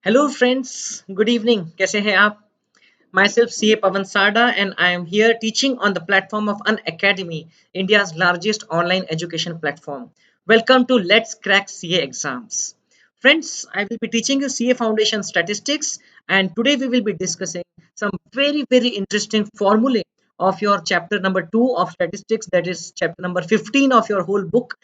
Hello friends, good evening. कैसे हैं आप? माई सेल्फ सी ए पवन साडा and I am here teaching on the platform of an academy, India's largest online education platform. Welcome to Let's Crack CA Exams. Friends, I will be teaching you CA Foundation Statistics, and today we will be discussing some very interesting formulae of your chapter number 2 of statistics, that is chapter number 15 of your whole book,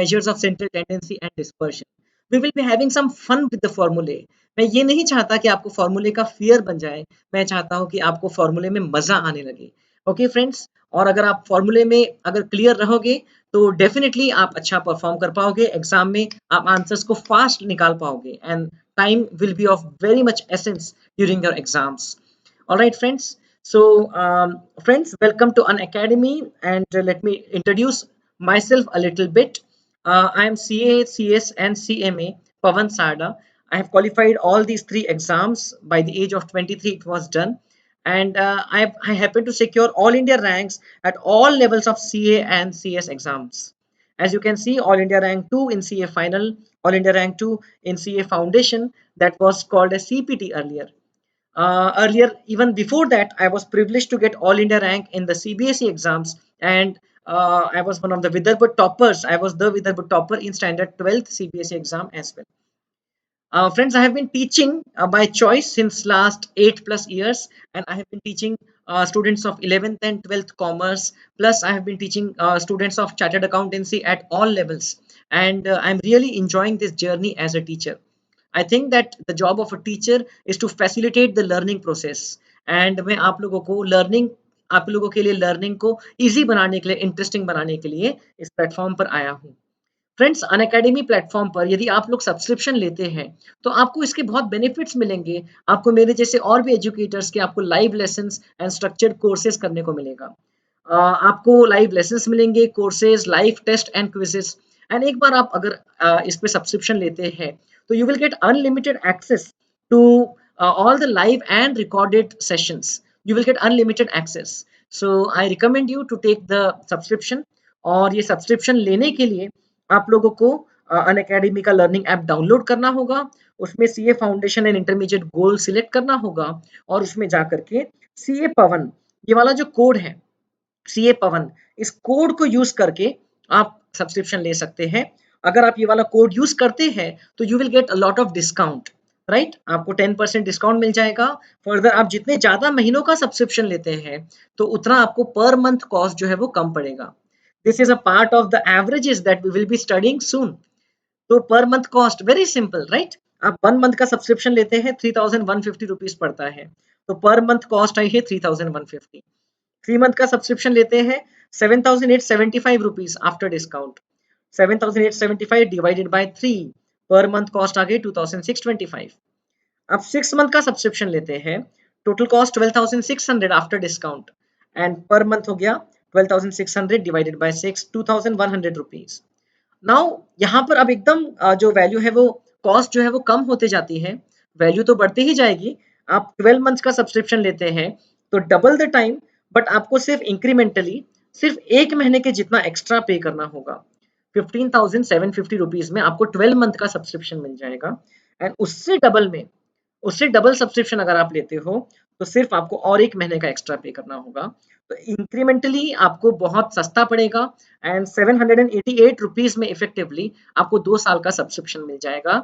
measures of central tendency and dispersion. We will be having some fun with the formulae. मैं ये नहीं चाहता कि आपको फॉर्मूले का fear बन जाए, मैं चाहता हूँ कि आपको फॉर्मूले में मजा आने लगे। ओके फ्रेंड्स, और अगर आप फॉर्मूले में अगर क्लियर रहोगे तो डेफिनेटली आप अच्छा परफॉर्म कर पाओगे एग्जाम में, आप आंसर्स को फास्ट निकाल पाओगे and time will be of very much essence during your exams. Alright friends, so friends, welcome to an academy, and let me introduce myself a little bit. I am CA, CS and CMA Pavan Sada. I have qualified all these three exams by the age of 23. It was done, and I happen to secure all India ranks at all levels of CA and CS exams. As you can see, all India rank 2 in CA final, all India rank 2 in CA foundation, that was called as CPT earlier. Earlier, even before that, I was privileged to get all India rank in the CBSE exams, and I was one of the Vidarbha toppers. I was the Vidarbha topper in standard 12th CBSE exam as well. Friends, I have been teaching by choice since last 8+ years, and I have been teaching students of 11th and 12th commerce. Plus, I have been teaching students of chartered accountancy at all levels, and I'm really enjoying this journey as a teacher. I think that the job of a teacher is to facilitate the learning process, and मैं आप लोगों के लिए learning को easy बनाने के लिए, interesting बनाने के लिए इस प्लेटफॉर्म पर आया हूँ। फ्रेंड्स, अनअकैडमी प्लेटफॉर्म पर यदि आप लोग सब्सक्रिप्शन लेते हैं तो आपको इसके बहुत बेनिफिट्स मिलेंगे। आपको मेरे जैसे और भी एजुकेटर्स के आपको live lessons and structured courses करने को मिलेगा। आपको लाइव लेसन्स मिलेंगे, courses, live test and quizzes. And एक बार आप अगर इस पे सब्सक्रिप्शन लेते हैं तो you will get unlimited access to all the live and recorded sessions. You will get unlimited access. So I recommend you to take the subscription. और ये सब्सक्रिप्शन लेने के लिए आप लोगों को अनअकैडमी का लर्निंग ऐप डाउनलोड करना होगा, उसमें CA foundation and intermediate goal select करना होगा, और उसमें जाकर के सीए पवन, ये वाला जो कोड है सीए पवन, इस कोड को यूज करके आप सब्सक्रिप्शन ले सकते हैं। अगर आप ये वाला कोड यूज करते हैं तो you will get a lot of discount, right? आपको 10% डिस्काउंट मिल जाएगा। फर्दर आप जितने ज्यादा महीनों का सब्सक्रिप्शन लेते हैं तो उतना आपको पर मंथ कॉस्ट जो है वो कम पड़ेगा। This is a part of the averages that we will be studying soon. तो per month cost very simple, right? आप 1 मंथ का सब्सक्रिप्शन लेते हैं, 3150 रुपीज पड़ता है, तो पर मंथ कॉस्ट आई है 3150। 3 मंथ का सब्सक्रिप्शन लेते हैं, 7875 rupees after discount. 7875 divided by 3, पर मंथ कॉस्ट आ गई 2625। अब 6 मंथ का सब्सक्रिप्शन लेते हैं, total cost 12600 after discount, and per month हो गया 12600 डिवाइडेड बाय 6, 2100 रुपीज। नाउ यहाँ पर अब एकदम जो वैल्यू है वो, कॉस्ट जो है वो कम होते जाती है, वैल्यू तो बढ़ती ही जाएगी। आप 12 मंथ का सब्सक्रिप्शन लेते हैं तो डबल द टाइम, बट आपको सिर्फ इंक्रीमेंटली सिर्फ 1 महीने के जितना एक्स्ट्रा पे करना होगा। 15,750 रुपीज में आपको 12 मंथ का सब्सक्रिप्शन मिल जाएगा, एंड उससे डबल सब्सक्रिप्शन अगर आप लेते हो तो सिर्फ आपको और 1 महीने का एक्स्ट्रा पे करना होगा। तो इंक्रीमेंटली आपको बहुत सस्ता पड़ेगा, एंड 788 में इफेक्टिवली आपको 2 साल का सब्सक्रिप्शन मिल जाएगा।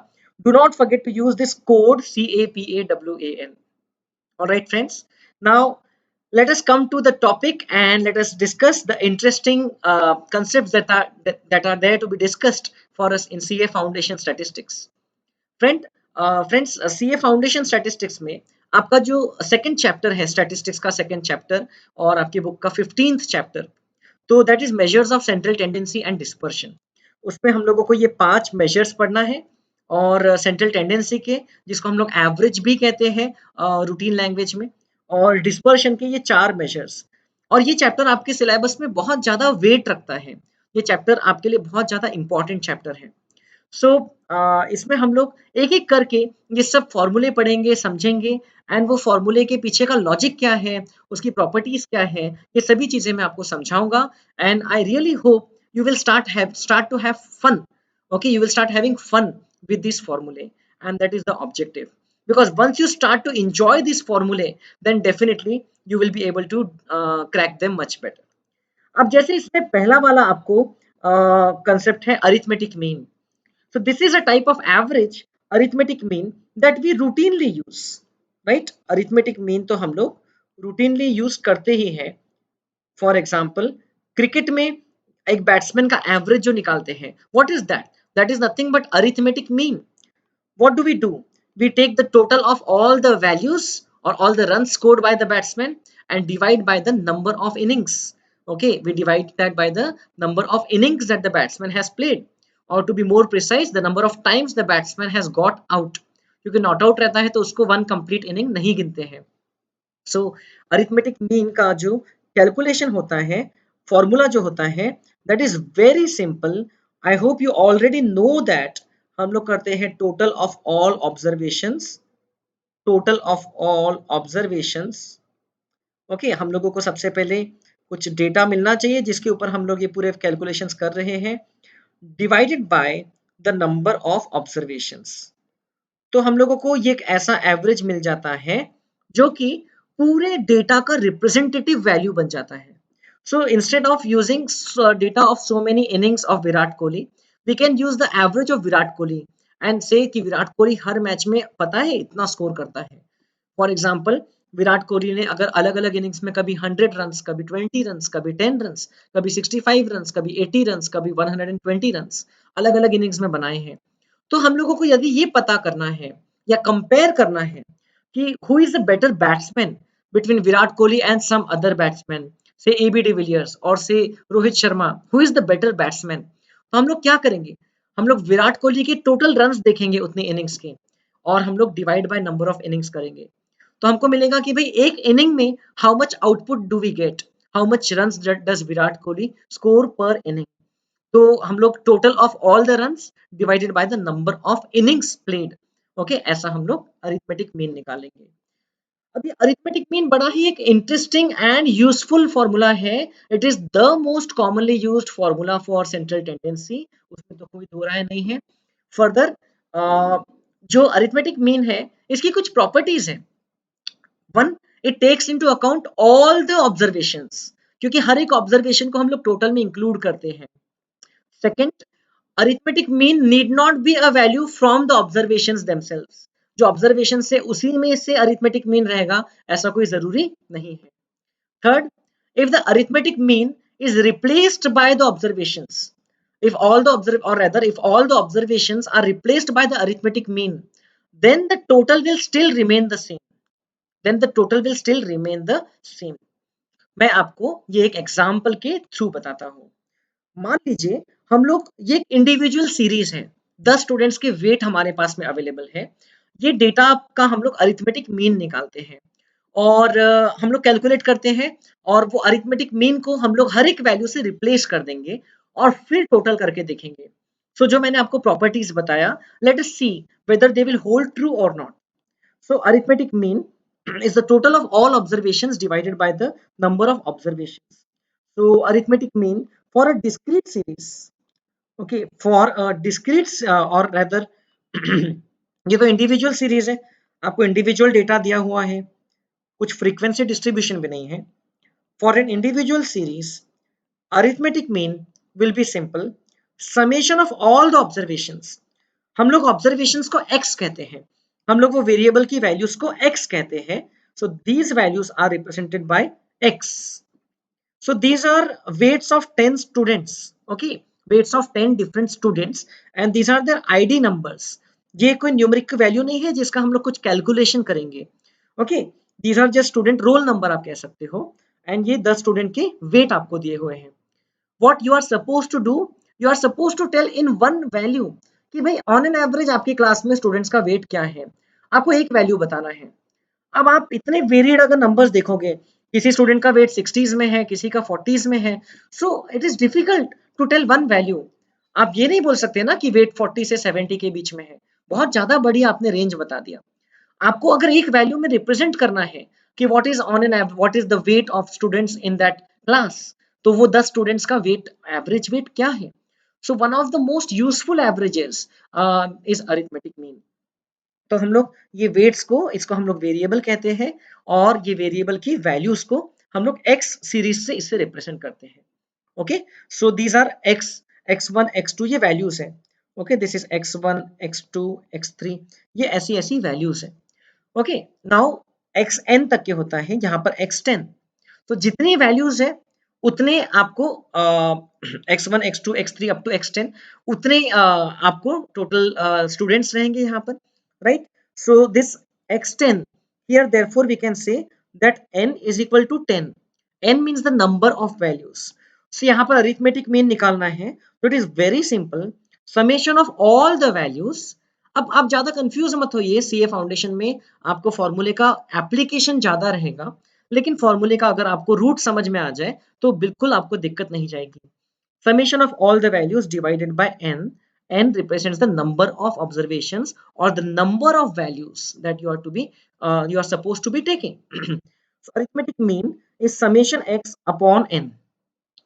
Do not forget to use this code CAPAWAN. All right friends, now let us come to the topic and let us discuss the interesting concepts that are there to be discussed for us in CA Foundation Statistics. Friends, CA foundation statistics में आपका जो second chapter है, statistics का second chapter, और आपकी book का 15th chapter, तो that is measures of central tendency and dispersion. उसमें हम लोगों को ये 5 मेजर्स पढ़ना है, और सेंट्रल टेंडेंसी के, जिसको हम लोग एवरेज भी कहते हैं रूटीन लैंग्वेज में, और डिस्पर्शन के ये 4 मेजर्स। और ये चैप्टर आपके सिलेबस में बहुत ज्यादा वेट रखता है, ये चैप्टर आपके लिए बहुत ज्यादा इंपॉर्टेंट चैप्टर है। सो इसमें हम लोग एक एक करके ये सब फॉर्मूले पढ़ेंगे, समझेंगे, एंड वो फॉर्मूले के पीछे का लॉजिक क्या है, उसकी प्रॉपर्टीज क्या है, ये सभी चीजें मैं आपको समझाऊंगा। And I really hope you will start to have fun. Okay, you will start having fun with this formulae, and that is the objective. Because once you start to enjoy these formulae, then definitely you will be able to crack them much better. अब जैसे इसमें पहला वाला आपको concept है arithmetic mean. So this is a type of average arithmetic mean that we routinely use, right? Arithmetic mean तो हम लोग routinely use करते ही हैं. फॉर एग्जाम्पल क्रिकेट में एक बैट्समैन का एवरेज जो निकालते हैं, what is that? That is nothing but arithmetic mean. What do we do? We take the total of all the values or all the runs scored by the batsman and divide by the number of innings. Okay, we divide that by the number of innings that the batsman has played, or to be more precise, the number of times the batsman has got out. क्योंकि not out रहता है तो उसको one complete inning नहीं गिनते हैं. सो arithmetic mean का जो कैलकुलेशन होता है, फॉर्मूला जो होता है, that is very simple. I hope you already know that. हम लोग करते हैं total of all observations. Total of all observations. Okay, हम लोगों को सबसे पहले कुछ डेटा मिलना चाहिए जिसके ऊपर हम लोग ये पूरे कैलकुलेशंस कर रहे हैं, divided by the number of observations. तो हम लोगों को ये एक ऐसा एवरेज मिल जाता है जो कि पूरे डेटा का रिप्रेजेंटेटिव वैल्यू बन जाता है. So instead of using data of so many innings of Virat Kohli, we can use the average of Virat Kohli and say कि विराट कोहली हर मैच में पता है इतना स्कोर करता है. फॉर एग्जाम्पल, विराट कोहली ने अगर अलग अलग इनिंग्स में कभी 100 रन, कभी 20 रन, कभी 10 रन, कभी 65 रन, कभी 80 रन, कभी 120 रन अलग अलग इनिंग्स में बनाए हैं, तो हम लोगों को यदि ये पता करना है या कंपेयर करना है कि who is the better batsman between Virat Kohli and some other batsman, say AB de Villiers और say Rohit Sharma, who is the better batsman, तो हम लोग क्या करेंगे? हम लोग विराट कोहली के टोटल रन्स देखेंगे उतनी इनिंग्स के, और हम लोग divide by number of innings करेंगे. तो हमको मिलेगा कि भाई एक इनिंग में how much output do we get, how much runs does Virat Kohli score per inning. तो हम लोग total of all the runs divided by the number of innings played. Okay, ऐसा हम लोग अरिथमेटिक मीन निकालेंगे. अब ये अरिथमेटिक मीन बड़ा ही एक इंटरेस्टिंग एंड यूजफुल फॉर्मूला है. It is the most commonly used formula for central tendency, उसमें तो कोई दो राय नहीं है. फर्दर, जो अरिथमेटिक मीन है इसकी कुछ प्रॉपर्टीज हैं. One, it takes into account all the observations, क्योंकि हर एक ऑब्जर्वेशन को हम लोग टोटल में इंक्लूड करते हैं. Second, arithmetic mean need not be a value from the observations themselves. जो ऑब्जर्वेशन से उसी में से अरिथमेटिक मीन रहेगा ऐसा कोई जरूरी नहीं है. Third, if the arithmetic mean is replaced by the observations, if all the observe or rather if all the observations are replaced by the arithmetic mean, then the total will still remain the same. then the total will still remain the same. मैं आपको ये एक example के through बताता हूँ. मान लीजिए हम लोग, ये इंडिविजुअल सीरीज है, 10 स्टूडेंट्स के वेट हमारे पास में अवेलेबल है. ये डेटा का हम लोग अरिथमेटिक मीन निकालते हैं और हम लोग कैलकुलेट करते हैं, और वो अरिथमेटिक मीन को हम लोग हर एक वैल्यू से रिप्लेस कर देंगे और फिर टोटल करके देखेंगे. सो जो मैंने आपको प्रॉपर्टीज बताया, let us see whether they will hold true और not. So arithmetic mean is the total of all observations divided by the number of observations. So arithmetic mean for a discrete series, okay, for a discrete or rather ये तो individual series है, आपको individual data दिया हुआ है, कुछ frequency distribution भी नहीं है. For an individual series, arithmetic mean will be simple summation of all the observations. हम लोग ऑब्जर्वेशंस को x कहते हैं, हम लोग वो वेरिएबल की वैल्यूज को x कहते हैं. So these values are represented by x. So these are weights of 10 students. Okay, weights of 10 different students and these are their ID numbers. ये कोई न्यूमेरिक वैल्यू नहीं है जिसका हम लोग कुछ कैलकुलेशन करेंगे. Okay, these are just student roll number आप कह सकते हो, एंड ये 10 स्टूडेंट के वेट आपको दिए हुए हैं. what you are supposed to do, you are supposed to tell in one value कि भाई ऑन एन एवरेज आपकी क्लास में स्टूडेंट्स का वेट क्या है, आपको एक वैल्यू बताना है. अब आप इतने वेरिएड अगर नंबर्स देखोगे, किसी स्टूडेंट का वेट 60s में है, किसी का 40s में है, so it is difficult to tell one value. आप ये नहीं बोल सकते ना कि वेट 40 से 70 के बीच में है, बहुत ज्यादा बड़ी आपने रेंज बता दिया. आपको अगर एक वैल्यू में रिप्रेजेंट करना है कि what is the weight of students in that class, तो वो 10 स्टूडेंट्स का वेट, एवरेज वेट क्या है. So one of the most useful averages is arithmetic mean. तो हम लोग ये वेट्स को, इसको हम लोग वेरिएबल कहते हैं, और ये वेरिएबल की वैल्यूज को हम लोग एक्स सीरीज से इससे रिप्रेजेंट करते हैं। Okay, so these are x, x1 x2 ये वैल्यूज है। Okay, this is x1 x2 x3, ये ऐसी ऐसी वैल्यूज है। ओके, नाउ xn तक के होता है, यहाँ पर x10, तो जितनी वैल्यूज है उतने आपको x1 x2 x3 up to x10, उतने आपको टोटल स्टूडेंट्स रहेंगे यहाँ पर, right? So this x10 here, therefore we can say that n is equal to 10. n means the number of values. So यहाँ पर अरिथमेटिक मीन निकालना है, तो it is very simple, summation of all the values. अब आप ज्यादा confuse मत होइए, सीए फाउंडेशन में आपको फॉर्मूले का एप्लीकेशन ज्यादा रहेगा, लेकिन फॉर्मूले का अगर आपको रूट समझ में आ जाए तो बिल्कुल आपको दिक्कत नहीं जाएगी। Summation of all the values divided by n. N represents the number of observations or the number of values that you are supposed to be taking. So arithmetic mean is summation x upon n.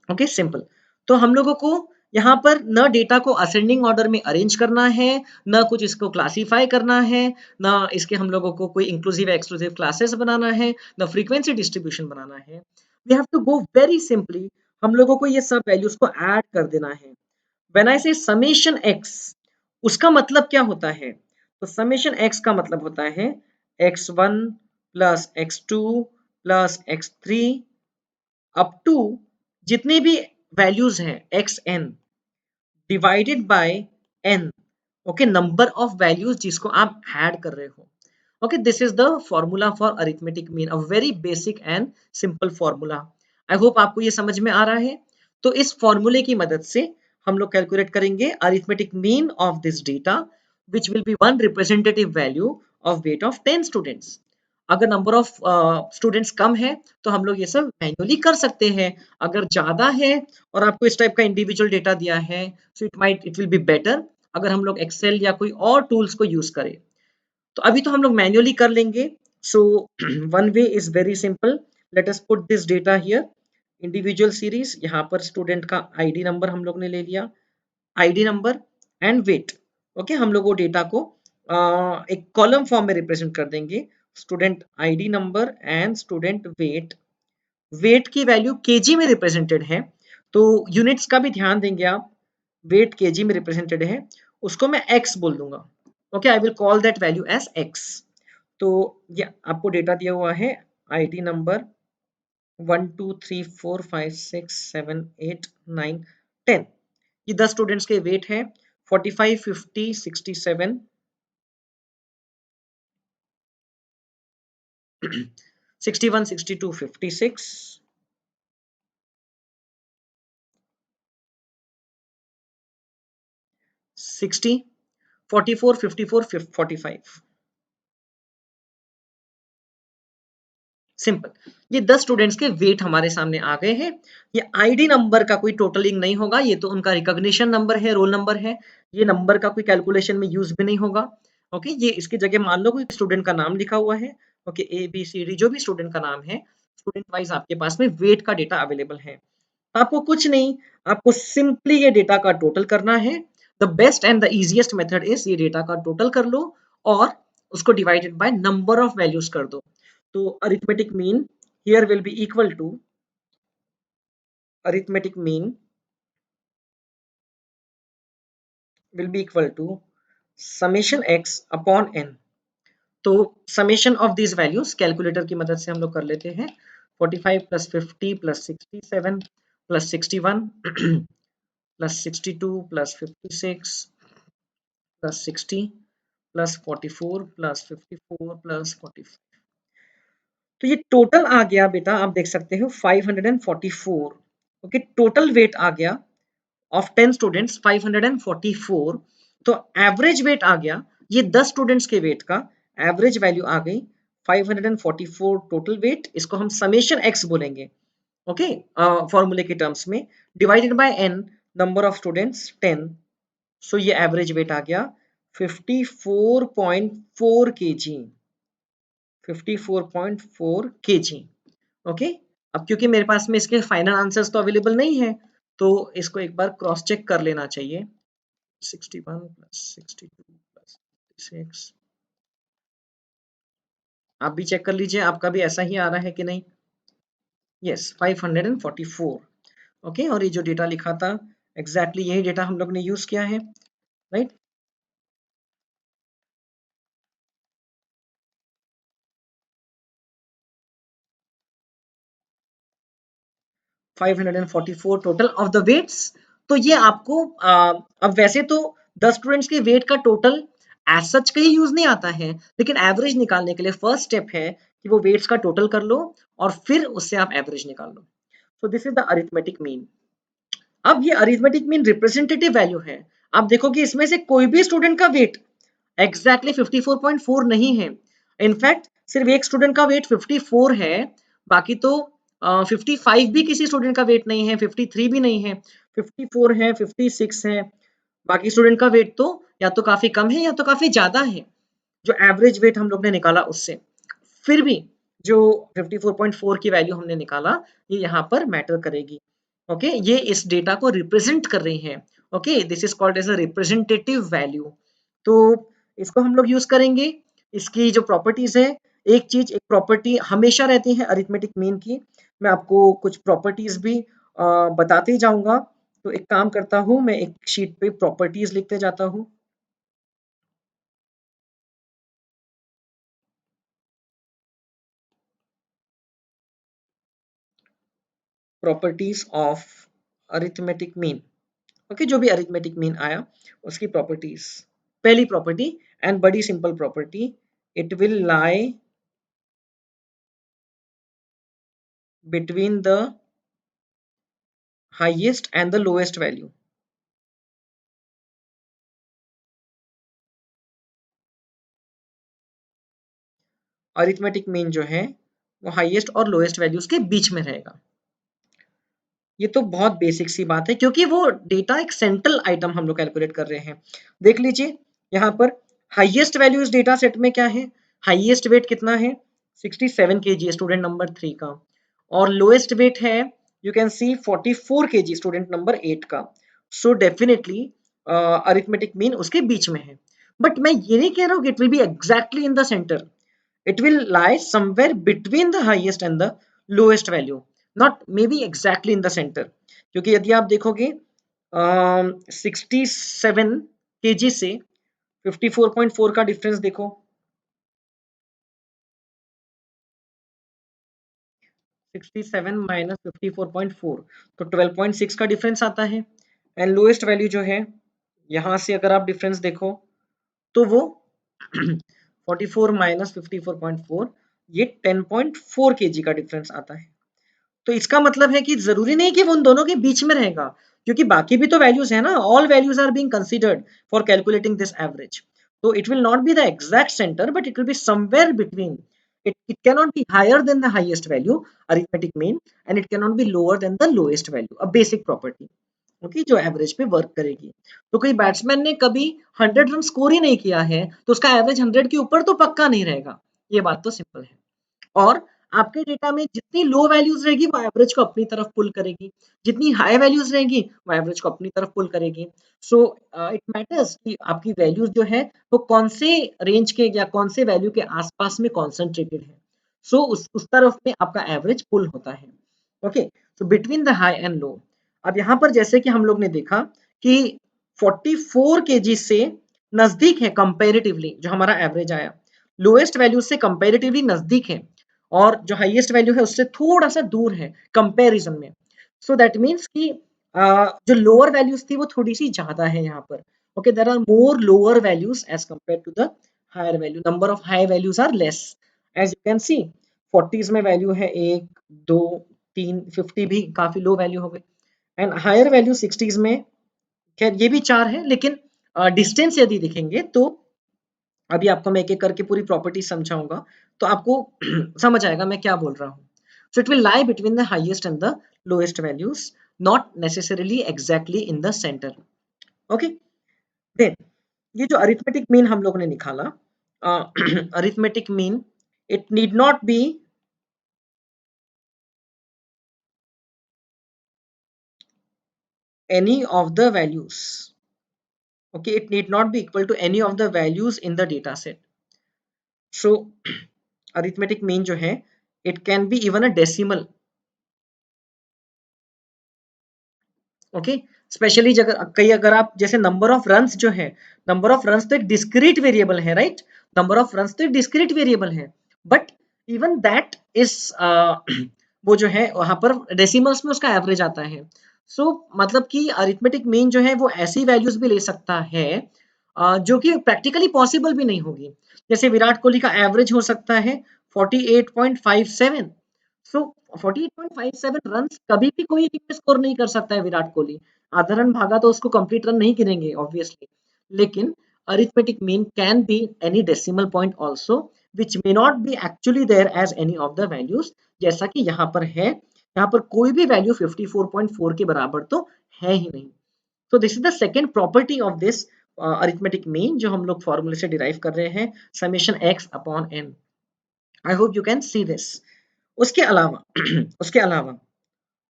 Okay, simple. तो हम लोगों को यहाँ पर न data को ascending order में arrange करना है, न कुछ इसको क्लासीफाई करना है, न इसके हम लोगों को कोई इंक्लूसिव एक्सक्लूसिव क्लासेस बनाना है, न फ्रीक्वेंसी डिस्ट्रीब्यूशन बनाना है। We have to go very simply, हम लोगों को ये सब वैल्यूज को ऐड कर देना है। व्हेन आई से समेशन एक्स, उसका मतलब क्या होता है? तो समेशन एक्स का मतलब होता है x1 plus x2 plus x3 up to जितनी भी वैल्यूज हैं xn divided by n। Okay, number of values जिसको आप ऐड कर रहे हो। Okay, this is the formula for arithmetic mean, a very basic and simple formula. I hope आपको ये समझ में आ रहा है। तो इस फॉर्मूले की मदद से हम लोग कैलकुलेट करेंगे arithmetic mean of this data, which will be one representative value of weight of 10 students. अगर नंबर ऑफ स्टूडेंट्स कम है तो हम लोग ये सब मैन्युअली कर सकते हैं। अगर ज्यादा है और आपको इस टाइप का इंडिविजुअल डेटा दिया है, so it will be better अगर हम लोग एक्सेल या कोई और टूल्स को यूज करें। तो अभी तो हम लोग मैन्युअली कर लेंगे। So one way is very simple, let us put this data here, individual series, यहाँ पर स्टूडेंट का आईडी नंबर हम लोग ने ले लिया, ID number and weight. Okay, हम लोग वो डेटा को एक कॉलम फॉर्म में रिप्रेजेंट कर देंगे, student ID number and student weight. Weight की वैल्यू केजी में रिप्रेजेंटेड है, तो यूनिट्स का भी ध्यान देंगे आप। वेट केजी में रिप्रेजेंटेड है, उसको मैं एक्स बोल दूंगा। Okay, I will call that value as x. तो ये आपको डेटा दिया हुआ है, आईडी नंबर 1 2 3 4 5 6 7 8 9 10। ये 10 स्टूडेंट्स के वेट है, 45 50 67 61 62 56 60 44 54 45। सिंपल, ये 10 स्टूडेंट्स के वेट हमारे सामने आ गए हैं। ये आईडी नंबर का कोई टोटलिंग नहीं होगा, ये तो उनका रिकॉग्निशन नंबर है, रोल नंबर है, ये नंबर का कोई कैलकुलेशन में यूज भी नहीं होगा। ओके, ये इसकी जगह मान लो कोई स्टूडेंट का नाम लिखा हुआ है। Okay, A B C D जो भी स्टूडेंट का नाम है, स्टूडेंट वाइज आपके पास में वेट का डेटा अवेलेबल है। आपको कुछ नहीं, आपको सिंपली ये डेटा का टोटल करना है। The best and the easiest method is ये डेटा का टोटल कर लो और उसको divided by number of values कर दो। तो arithmetic mean here will be equal to, arithmetic mean will be equal to summation x upon n। तो summation of these values calculator की मदद से हम लोग कर लेते हैं, 45 plus 50 plus 67 plus 61 plus 62 plus 56 plus 60 plus 44 plus 54 plus 45। तो ये टोटल आ गया बेटा, आप देख सकते हो 544। ओके, टोटल वेट आ गया ऑफ 10 स्टूडेंट्स 544। तो एवरेज वेट आ गया, ये 10 स्टूडेंट्स के वेट का एवरेज वैल्यू आ गई 544 टोटल वेट, इसको हम समेशन एक्स बोलेंगे। ओके, फॉर्मूले के टर्म्स में, divided by n, number of students 10। So ये एवरेज वेट आ गया 54.4 केजी, 54.4 केजी। ओके, अब क्योंकि मेरे पास में इसके फाइनल आंसर्स तो अवेलेबल नहीं है, तो इसको एक बार क्रॉस चेक कर लेना चाहिए। 61 प्लस 62 प्लस 56 आप भी चेक कर लीजिए आपका भी ऐसा ही आ रहा है कि नहीं। यस 544। ओके, और ये जो डेटा लिखा था एग्जैक्टली यही डेटा हम लोग ने यूज किया है, right. 544 total of the weights. तो ये आपको अब वैसे तो 10 स्टूडेंट्स के वेट का टोटल एज सच कहीं यूज नहीं आता है, लेकिन एवरेज निकालने के लिए फर्स्ट स्टेप है कि वो वेट्स का टोटल कर लो और फिर उससे आप एवरेज निकाल लो। So this is the arithmetic mean. अब ये अरिथमेटिक मीन रिप्रेजेंटेटिव वैल्यू है। आप देखो कि इसमें से कोई भी स्टूडेंट का वेट एग्जैक्टली 54.4 नहीं है। इनफैक्ट सिर्फ एक स्टूडेंट का वेट 54 है, बाकी तो 55 भी किसी स्टूडेंट का वेट नहीं है, 53 भी नहीं है, 54 है, 56 है। बाकी स्टूडेंट का वेट तो या तो काफी कम है या तो काफी ज्यादा है, जो एवरेज वेट हम लोग ने निकाला उससे। फिर भी जो 54.4 की वैल्यू हमने निकाला ये यहाँ पर मैटर करेगी। ओके, ये इस डेटा को रिप्रेजेंट कर रही है। Okay, this is called as a representative value. तो इसको हम लोग यूज करेंगे। इसकी जो प्रॉपर्टीज है, एक चीज, एक प्रॉपर्टी हमेशा रहती है अरिथमेटिक मीन की। मैं आपको कुछ प्रॉपर्टीज भी बताते ही जाऊंगा। तो एक काम करता हूँ, मैं एक शीट पे प्रॉपर्टीज लिखते जाता हूँ। Properties of arithmetic mean. Okay, जो भी अरिथमेटिक मीन आया उसकी प्रॉपर्टीज। पहली प्रॉपर्टी एंड बड़ी simple property, it will lie between the highest and the lowest value. Arithmetic mean जो है वो हाईएस्ट और लोएस्ट वैल्यूज के बीच में रहेगा। ये तो बहुत बेसिक सी बात है, क्योंकि वो डेटा एक सेंट्रल आइटम हम लोग कैलकुलेट कर रहे हैं। देख लीजिए यहाँ पर हाईएस्ट वैल्यू इस डेटा सेट में क्या है, हाईएस्ट वेट कितना है, 67 kg स्टूडेंट नंबर 3 का, और लोएस्ट वेट है you can C 44 kg student number 8 का। सो डेफिनेटली अरिथमेटिक मीन उसके बीच में है। बट मैं ये नहीं कह रहा हूँ it will B exactly in the centre, it will lie somewhere between the highest and the lowest value, not maybe exactly in the center। क्योंकि यदि आप देखोगे 67 kg से 54.4 का डिफरेंस देखो, 67 माइनस 54.4 तो 12.6 का डिफरेंस आता है। एंड लोएस्ट वैल्यू जो है यहां से अगर आप डिफरेंस देखो तो वो 44 माइनस 54.4, ये 10.4 kg का डिफरेंस आता है। तो इसका मतलब है कि जरूरी नहीं कि वो उन दोनों के बीच में रहेगा, क्योंकि बाकी भी तो वैल्यूज है ना, all values are being considered for calculating this average. तो it will not be the exact centre but it will be somewhere between. it cannot be higher than the highest value arithmetic mean, and it cannot be lower than the lowest value, a basic property। Okay, जो average पे work करेगी। तो कोई batsman ने कभी 100 run score ही नहीं किया है तो उसका एवरेज 100 के ऊपर तो पक्का नहीं रहेगा। ये बात तो सिंपल है। और आपके डेटा में जितनी लो वैल्यूज रहेगी वो एवरेज को अपनी तरफ पुल करेगी, जितनी हाई वैल्यूज रहेगी वो एवरेज को अपनी तरफ पुल करेगी। सो इट मैटर्स कि आपकी वैल्यूज जो है वो कौन से रेंज के या कौन से वैल्यू के आसपास में कॉन्सेंट्रेटेड है। सो उस तरफ में आपका एवरेज पुल होता है। Okay, so between the high and low. अब यहाँ पर जैसे कि हम लोग ने देखा कि 44 केजी से नजदीक है कंपेरेटिवली जो हमारा एवरेज आया, लोएस्ट वैल्यू से कंपेरेटिवली नजदीक है, और जो हाईएस्ट वैल्यू है उससे थोड़ा सा दूर है कंपैरिजन में। सो दैट मीन्स कि जो लोअर वैल्यूज थी वो थोड़ी सी ज्यादा है यहाँ पर। Okay, there are more lower values as compare to the higher value, number of high values are less. As you can see 40s में वैल्यू है 1 2 3, 50 भी काफी लो वैल्यू हो गई। एंड हायर वैल्यू 60s में, खैर ये भी 4 है, लेकिन डिस्टेंस यदि दिखेंगे तो अभी आपको मैं एक-एक करके पूरी प्रॉपर्टी समझाऊंगा तो आपको समझ आएगा मैं क्या बोल रहा हूँ। So it will lie between the highest and the lowest values, not necessarily exactly in the center। Okay, then ये जो अरिथमेटिक मीन हम लोग ने निकाला, arithmetic mean, it need not be any of the values। Okay, it need not be equal to any of the values in the data set। So arithmetic mean जो है it can be even a decimal. Okay, specially अगर कई अगर आप जैसे number of runs जो है, number of runs तो एक डिस्क्रीट वेरिएबल है, राइट? नंबर ऑफ रन्स तो एक डिस्क्रीट वेरिएबल है, बट इवन दैट इज वो जो है वहां पर डेसिमल्स में उसका एवरेज आता है। सो मतलब कि अरिथमेटिक मीन जो है वो ऐसी वैल्यूज भी ले सकता है जो कि प्रैक्टिकली पॉसिबल भी नहीं होगी। जैसे विराट कोहली का एवरेज हो सकता है 48.57। सो 48.57 रन कभी भी कोई टीम में स्कोर नहीं कर सकता है विराट कोहली। आधा रन भागा तो उसको कंप्लीट रन नहीं गिनेंगे ऑब्वियसली, लेकिन arithmetic mean can be any decimal point also which may not be actually there as any of the values, जैसा कि यहाँ पर है। यहाँ पर कोई भी वैल्यू 54.4 के बराबर तो है ही नहीं। तो this is the second property of this arithmetic mean जो हम लोग फॉर्मूले से डिराइव कर रहे हैं, summation x upon n। I hope you can see this. उसके अलावा उसके अलावा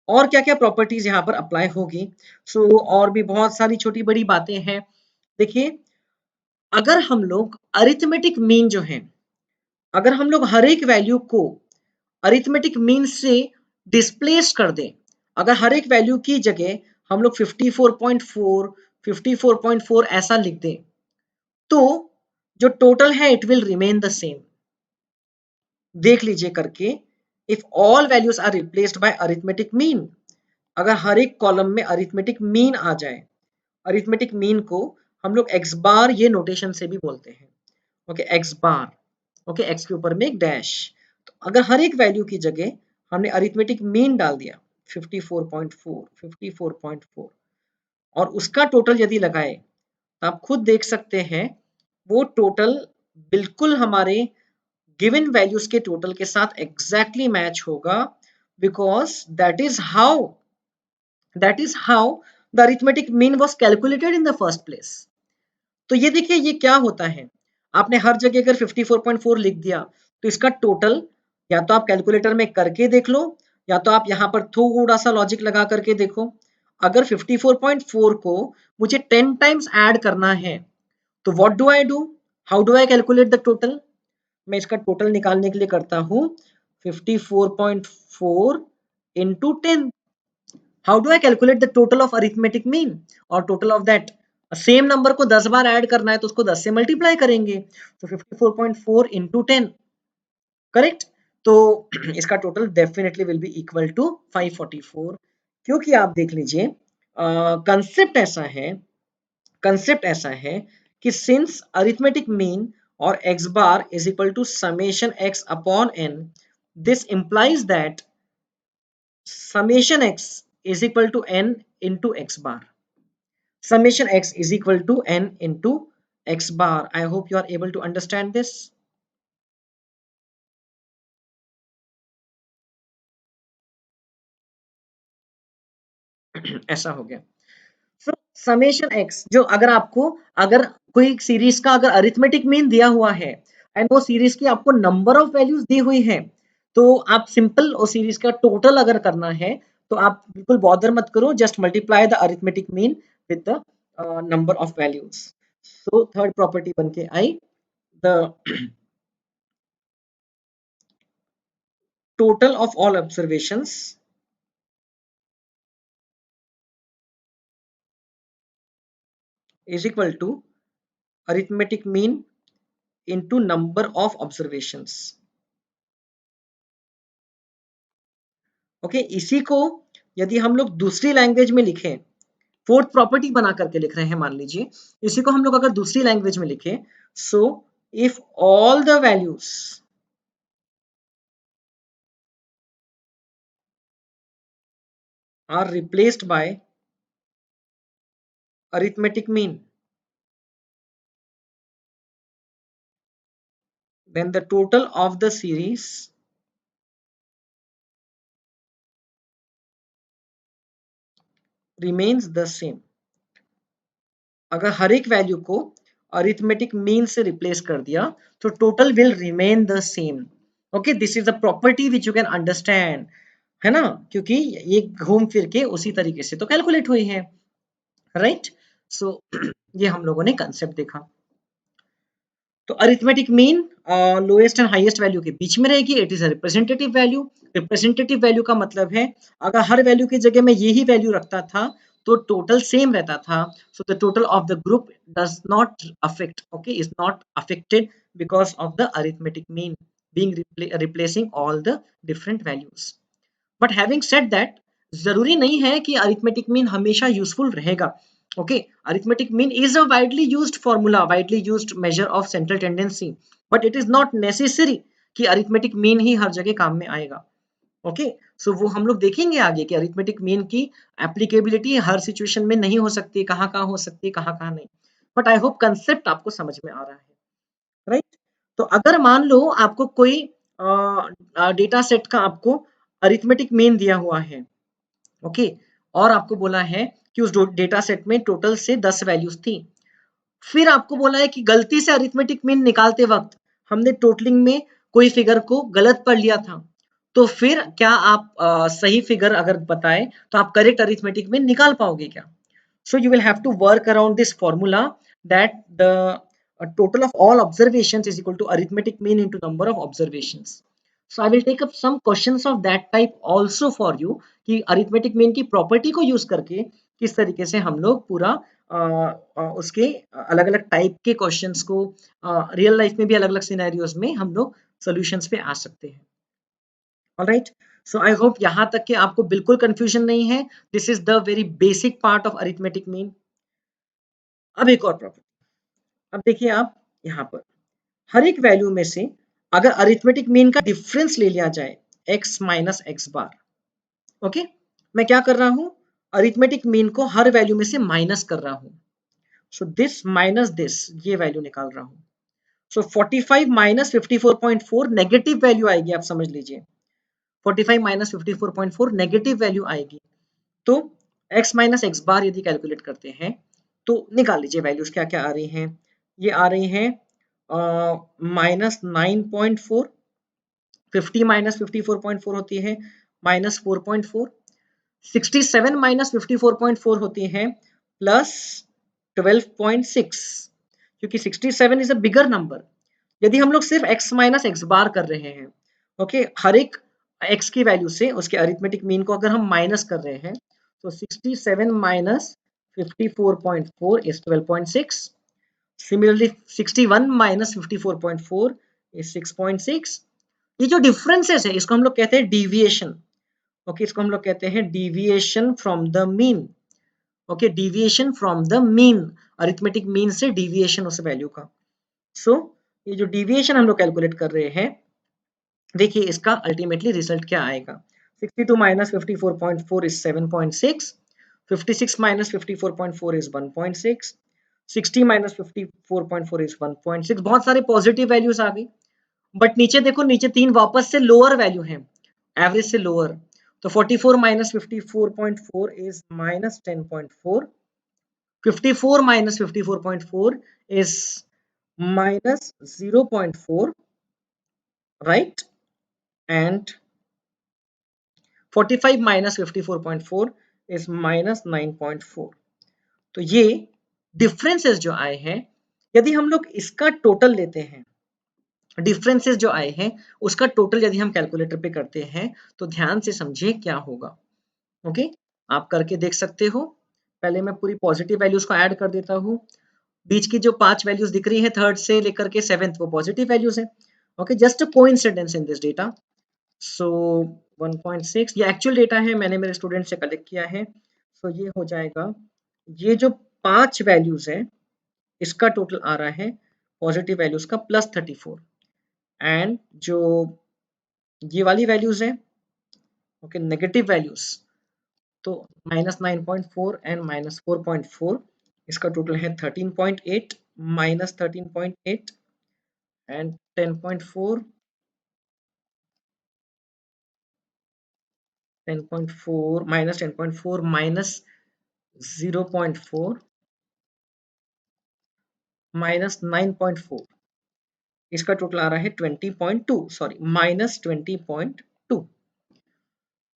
और क्या-क्या प्रॉपर्टीज यहाँ पर अप्लाई होगी? और भी बहुत सारी छोटी बड़ी बातें हैं। देखिए, अगर हम लोग अरिथमेटिक मीन जो है, अगर हम लोग हर एक वैल्यू को अरिथमेटिक मीन से डिस्प्लेस कर दें, अगर हर एक वैल्यू की जगह हम लोग 54.4 54.4 ऐसा लिख दें, तो जो टोटल है it will remain the same. देख लीजिए करके, if all values are replaced by arithmetic mean, अगर हर एक कॉलम में अरिथमेटिक मीन आ जाए, अरिथमेटिक मीन को हम लोग एक्स बार ये नोटेशन से भी बोलते हैं। Okay, x bar. Okay, x के ऊपर में एक डैश। तो अगर हर एक वैल्यू की जगह हमने अरिथमेटिक मीन डाल दिया 54.4 54.4 और उसका टोटल यदि लगाए, तो आप खुद देख सकते हैं वो टोटल बिल्कुल हमारे गिवन वैल्यूज के टोटल के साथ एग्जैक्टली मैच होगा, because that is how the arithmetic mean was calculated in the first place. तो ये देखिए ये क्या होता है, आपने हर जगह अगर 54.4 लिख दिया तो इसका टोटल या तो आप कैलकुलेटर में करके देख लो, या तो आप यहाँ पर थोड़ा सा लॉजिक लगा करके देखो। अगर 54.4 को मुझे 10 टाइम्स ऐड करना है, तो what do I do, how do I calculate the total? मैं इसका टोटल निकालने के लिए करता हूँ 54.4 into 10। How do I calculate the total of arithmetic mean और total of that? Same number को 10 बार ऐड करना है तो उसको 10 से मल्टीप्लाई करेंगे, तो 54.4 इंटू 10, करेक्ट? तो इसका total definitely will be equal to 544, क्योंकि आप देख लीजिए कंसेप्ट ऐसा है, कंसेप्ट ऐसा है कि सिंस अरिथमेटिक मीन और x bar is equal to summation x upon n, this implies that summation x is equal to n into x bar. Summation x is equal to n into x bar. I hope you are able to understand this. ऐसा हो गया। सो summation x जो अगर कोई series का अगर arithmetic mean दिया हुआ है एंड वो सीरीज की आपको नंबर ऑफ वैल्यूज दी हुई है, तो आप सिंपल वो सीरीज का टोटल अगर करना है तो आप बिल्कुल बॉदर मत करो, just multiply the arithmetic mean with the number of values. So third property बन के आई, the total of all observations is equal to arithmetic mean into number of observations। Okay, इसी को यदि हम लोग दूसरी लैंग्वेज में लिखें, फोर्थ प्रॉपर्टी बना करके लिख रहे हैं मान लीजिए, इसी को हम लोग अगर दूसरी लैंग्वेज में लिखें, so if all the values are replaced by arithmetic mean, then the total of the series remains the same। अगर हर एक वैल्यू को अरिथमेटिक मीन से रिप्लेस कर दिया तो total will remain the same. Okay, this is the property which you can understand, है ना? क्योंकि ये घूम फिर के उसी तरीके से तो कैलकुलेट हुई है, राइट? सो ये हम लोगों ने कंसेप्ट देखा। तो arithmetic mean lowest and highest value के बीच में रहेगी, it is a representative value. Representative value का मतलब है अगर हर वैल्यू की जगह में यही वैल्यू रखता था तो टोटल सेम रहता था, so the total of the group does not affect, okay, is not affected because of the arithmetic mean being replacing all the different values. But having said that, जरूरी नहीं है कि arithmetic mean हमेशा useful रहेगा। Okay, arithmetic mean is a widely used formula, widely used measure of central tendency, but it is not necessary कि arithmetic mean he हर जगह काम में आएगा। ओके, सो वो हम लोग देखेंगे आगे कि अरिथमेटिक मीन की एप्लीकेबिलिटी हर सिचुएशन में नहीं हो सकती, कहाँ कहाँ हो सकती है, कहाँ कहाँ नहीं। बट आई होप कंसेप्ट आपको समझ में आ रहा है, राइट? तो अगर मान लो आपको कोई डेटा सेट का आपको अरिथमेटिक मीन दिया हुआ है, ओके, और आपको बोला है कि उस डेटा सेट में टोटल से 10 वैल्यूज थी, फिर आपको बोला है कि गलती से अरिथमेटिक मीन निकालते वक्त हमने टोटलिंग में कोई फिगर को गलत पढ़ लिया था, तो फिर क्या आप सही फिगर अगर बताएं तो आप करेक्ट अरिथमेटिक मीन निकाल पाओगे क्या? So you will have to work around this formula that the total of all observations is equal to arithmetic mean into number of observations. So I will take up some questions of that type also for you कि arithmetic mean की property को use करके किस तरीके से हम लोग पूरा उसके अलग अलग टाइप के क्वेश्चंस को रियल लाइफ में भी अलग अलग सिनेरियोज में हम लोग सॉल्यूशंस पे आ सकते हैं। ऑलराइट, सो आई होप यहाँ तक कि आपको बिल्कुल कंफ्यूजन नहीं है। This is the very basic part of arithmetic mean. अब एक और प्रॉब्लम, अब देखिए आप यहाँ पर हर एक वैल्यू में से अगर अरिथमेटिक मीन का डिफरेंस ले लिया जाए x minus x bar, okay, मैं क्या कर रहा हूं, अरिथमेटिक मीन को हर वैल्यू में से माइनस कर रहा हूं। सो दिस माइनस दिस, ये वैल्यू निकाल रहा हूं। सो 45 माइनस 54.4 नेगेटिव वैल्यू आएगी, आप समझ लीजिए 45 माइनस 54.4 नेगेटिव वैल्यू आएगी। तो x माइनस एक्स बार यदि कैलकुलेट करते हैं तो निकाल लीजिए वैल्यूज क्या क्या आ रही हैं। ये आ रही हैं -9.4, 50 माइनस 54.4 होती है -4.4, 67 माइनस 54.4 होती है +12.6, क्योंकि 67 इज अ बिगर नंबर। यदि हम लोग सिर्फ x माइनस एक्स बार कर रहे हैं, ओके, हर एक x की वैल्यू से उसके अरिथमेटिक मीन को अगर हम माइनस कर रहे हैं तो 67 minus 54.4 is 12.6. Similarly 61 minus 54.4 is 6.6. ये जो डिफरेंसेस है इसको हम लोग कहते हैं डिविएशन। ओके, इसको हम लोग कहते हैं deviation from the mean. Okay, deviation from the mean, arithmetic mean से डिविएशन उस वैल्यू का। सो ये जो डिविएशन हम लोग कैलकुलेट कर रहे हैं, देखिए इसका अल्टीमेटली रिजल्ट क्या आएगा। 62 minus 54.4 is 7.6, 56 minus 54.4 is 1.6, 60 minus 54.4 is 1.6। बहुत सारे पॉजिटिव वैल्यूज आ गई, बट नीचे देखो, नीचे तीन वापस से लोअर वैल्यू है, एवरेज से लोअर। तो 44 minus 54.4 is minus 10.4, 54 minus 54.4 is minus 0.4, right, and 45 minus 54.4 is minus 9.4। तो ये डिफरेंसेस जो आए हैं, यदि हम लोग इसका टोटल लेते हैं, डिफरेंसेस जो आए हैं उसका टोटल यदि हम कैलकुलेटर पे करते हैं तो ध्यान से समझिए क्या होगा। ओके, आप करके देख सकते हो। पहले मैं पूरी पॉजिटिव वैल्यूज को ऐड कर देता हूँ। बीच की जो 5 वैल्यूज दिख रही है थर्ड से लेकर के 7th, वो पॉजिटिव वैल्यूज है। Okay, just a coincidence in this data. So 1.6 ये एक्चुअल डेटा है, मैंने मेरे स्टूडेंट से कलेक्ट किया है। सो ये हो जाएगा, ये जो 5 वैल्यूज है इसका टोटल आ रहा है पॉजिटिव वैल्यूज का +34, एंड जो ये वाली वैल्यूज है, ओके, नेगेटिव वैल्यूज, तो -9.4 एंड -4.4, इसका टोटल है 13.8, -13.8 एंड 10.4, 10.4 -10.4 -0.4 -9.4, इसका टोटल आ रहा है 20.2, सॉरी -20.2।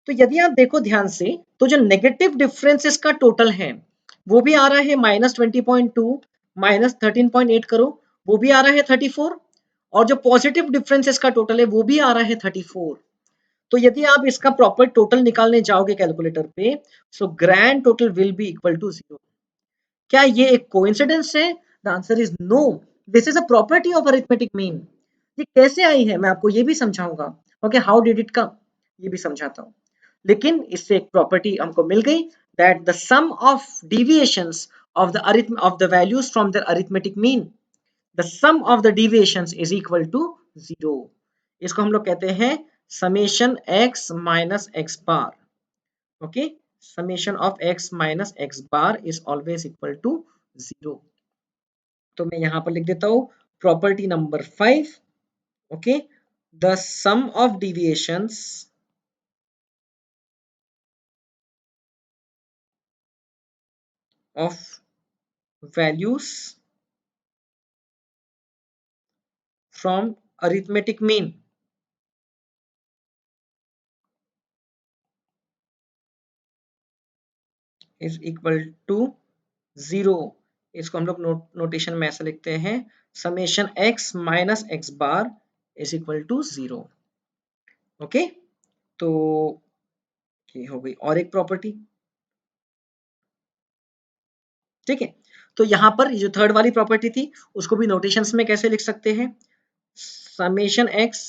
तो यदि आप देखो ध्यान से तो जो नेगेटिव डिफरेंसेस का टोटल है वो भी आ रहा है -20.2 -13.8 करो, वो भी आ रहा है 34, और जो पॉजिटिव डिफरेंसेस का टोटल है वो भी आ रहा है 34। तो यदि आप इसका प्रॉपर टोटल निकालने जाओगे कैलकुलेटर पे, so grand total will be equal to 0। क्या ये एक कोइंसिडेंस है? The answer is no, this is a property of arithmetic mean. ये कैसे आई है मैं आपको ये भी समझाऊंगा। Okay, how did it come, ये भी समझाता हूँ। लेकिन इससे एक प्रॉपर्टी हमको मिल गई, that the sum of deviations of the of the values from the arithmetic mean, the sum of the deviations is equal to 0। इसको हम लोग कहते हैं summation x minus x bar। Okay, summation of x minus x bar is always equal to 0। तो मैं यहां पर लिख देता हूं property number 5। Okay, the sum of deviations of values from arithmetic mean is equal to 0। इसको हम लोग नोटेशन में ऐसा लिखते हैं, summation x minus x bar is equal to 0। Okay, तो ये हो गई और एक प्रॉपर्टी। ठीक है, तो यहां पर जो थर्ड वाली प्रॉपर्टी थी उसको भी नोटेशंस में कैसे लिख सकते हैं, summation x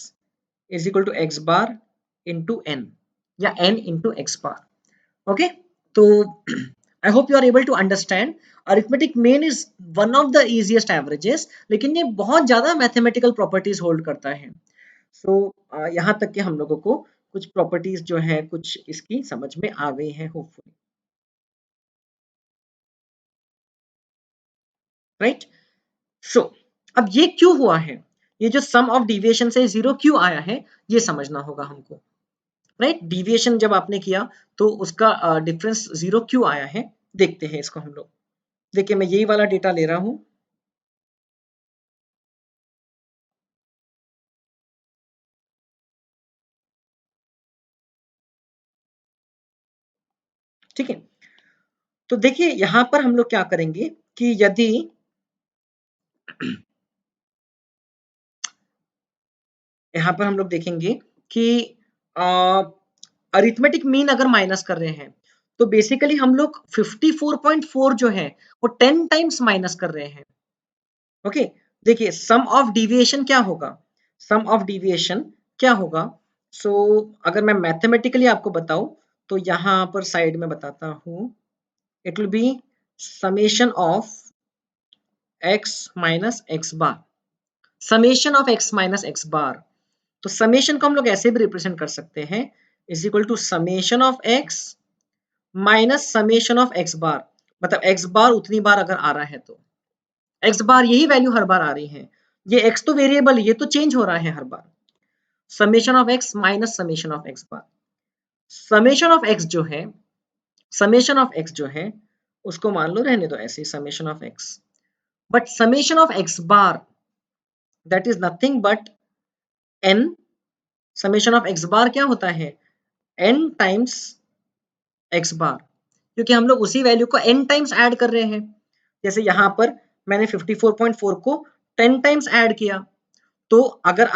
is equal to x bar into n, या n into x bar. Okay, तो I hope you are able to understand. Arithmetic mean is one of the easiest averages, लेकिन ये बहुत ज्यादा मैथमेटिकल प्रॉपर्टीज होल्ड करता है। सो यहाँ तक कि हम लोगों को कुछ प्रॉपर्टीज जो है कुछ इसकी समझ में आ गई है होपफुली, राइट। सो अब ये क्यों हुआ है, ये जो सम ऑफ डिविएशन से 0 क्यों आया है, ये समझना होगा हमको, राइट। डिविएशन जब आपने किया तो उसका डिफरेंस 0 क्यों आया है, देखते हैं इसको हम लोग। देखिए मैं यही वाला डेटा ले रहा हूं। ठीक है, तो देखिए यहां पर हम लोग क्या करेंगे कि यदि यहां पर हम लोग देखेंगे कि अरिथमेटिक मीन अगर माइनस कर रहे हैं तो बेसिकली हम लोग 54.4 जो है वो 10 टाइम्स माइनस कर रहे हैं। ओके, देखिए सम ऑफ डिविएशन क्या होगा, सम ऑफ डिविएशन क्या होगा। सो अगर मैं मैथमेटिकली आपको बताऊं तो यहां पर साइड में बताता हूं, it will be summation of x minus x bar, summation of x minus x bar. तो समेशन को हम लोग ऐसे भी रिप्रेजेंट कर सकते हैं, is equal to summation of x minus summation of x bar. मतलब x बार उतनी बार अगर आ रहा है तो x बार यही वैल्यू हर बार आ रही है, ये x तो वेरिएबल ये तो चेंज हो रहा है हर बार। Summation of x minus summation of x bar, summation of x जो है, समेशन ऑफ x जो है उसको मान लो रहने दो ऐसे summation of x, but summation of x bar that is nothing but n, summation of x बार क्या होता है, n टाइम्स x बार, क्योंकि हम लोग उसी वैल्यू को n टाइम्स ऐड कर रहे हैं। जैसे यहाँ पर मैंने 54.4 को 10 टाइम्स ऐड किया, तो अगर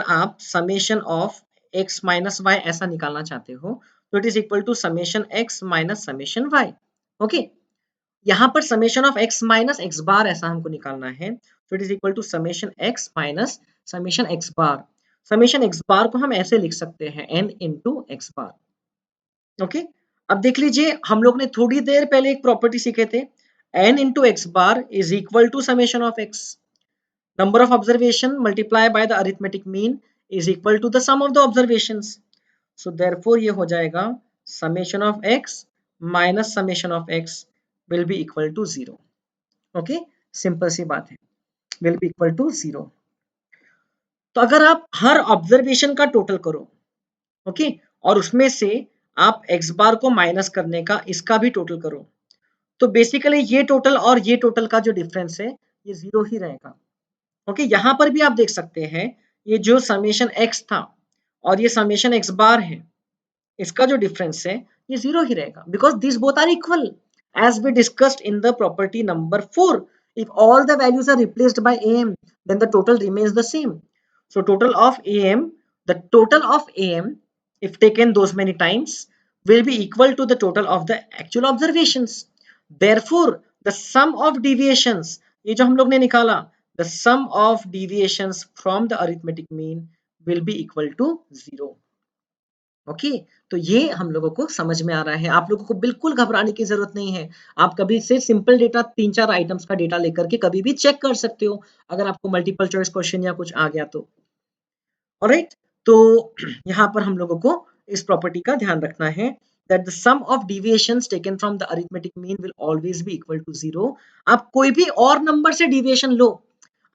आप summation of x minus Y ऐसा निकालना चाहते हो तो it is equal to summation x minus summation Y. Okay, यहाँ पर summation of x minus x bar ऐसा हमको निकालना है, तो it is equal to summation x minus summation X bar. Summation X bar को हम ऐसे लिख सकते हैं n into x bar. Okay, अब देख लीजिए हम लोग ने थोड़ी देर पहले एक प्रॉपर्टी सीखे थे, n into x bar is equal to summation of x, number of observation multiplied by the arithmetic mean is equal to the sum of the observations। so therefore ये हो जाएगा summation of x minus summation of x will be equal to 0। Okay, simple सी बात है, will be equal to 0। तो अगर आप हर observation का टोटल करो, ओके, और उसमें से आप x बार को माइनस करने का इसका भी टोटल करो, तो बेसिकली ये टोटल और ये टोटल का जो डिफरेंस है ये 0 ही रहेगा। ओके, यहाँ पर भी आप देख सकते हैं ये जो समेशन x था और ये समेशन x बार है, इसका जो डिफरेंस है ये 0 ही रहेगा, because this both are equal as we discussed in the property number 4 If all the values are replaced by am, then the total remains the same. So the total of am, if taken those many times, will be equal to the total of the actual observations. Therefore the sum of deviations, ये जो हम लोग ने निकाला, the sum of deviations from the arithmetic mean will be equal to 0. Okay, तो ये हम लोगों को समझ में आ रहा है। आप लोगों को बिल्कुल घबराने की जरूरत नहीं है। आप कभी से सिंपल डेटा 3-4 आइटम्स का डेटा लेकर के कभी भी चेक कर सकते हो, अगर आपको मल्टीपल चॉइस क्वेश्चन या कुछ आ गया तो। ऑलराइट, तो यहाँ पर हम लोगों को इस प्रॉपर्टी का ध्यान रखना है that the sum of deviations taken from the arithmetic mean will always be equal to 0. आप कोई भी और नंबर से डिविएशन लो,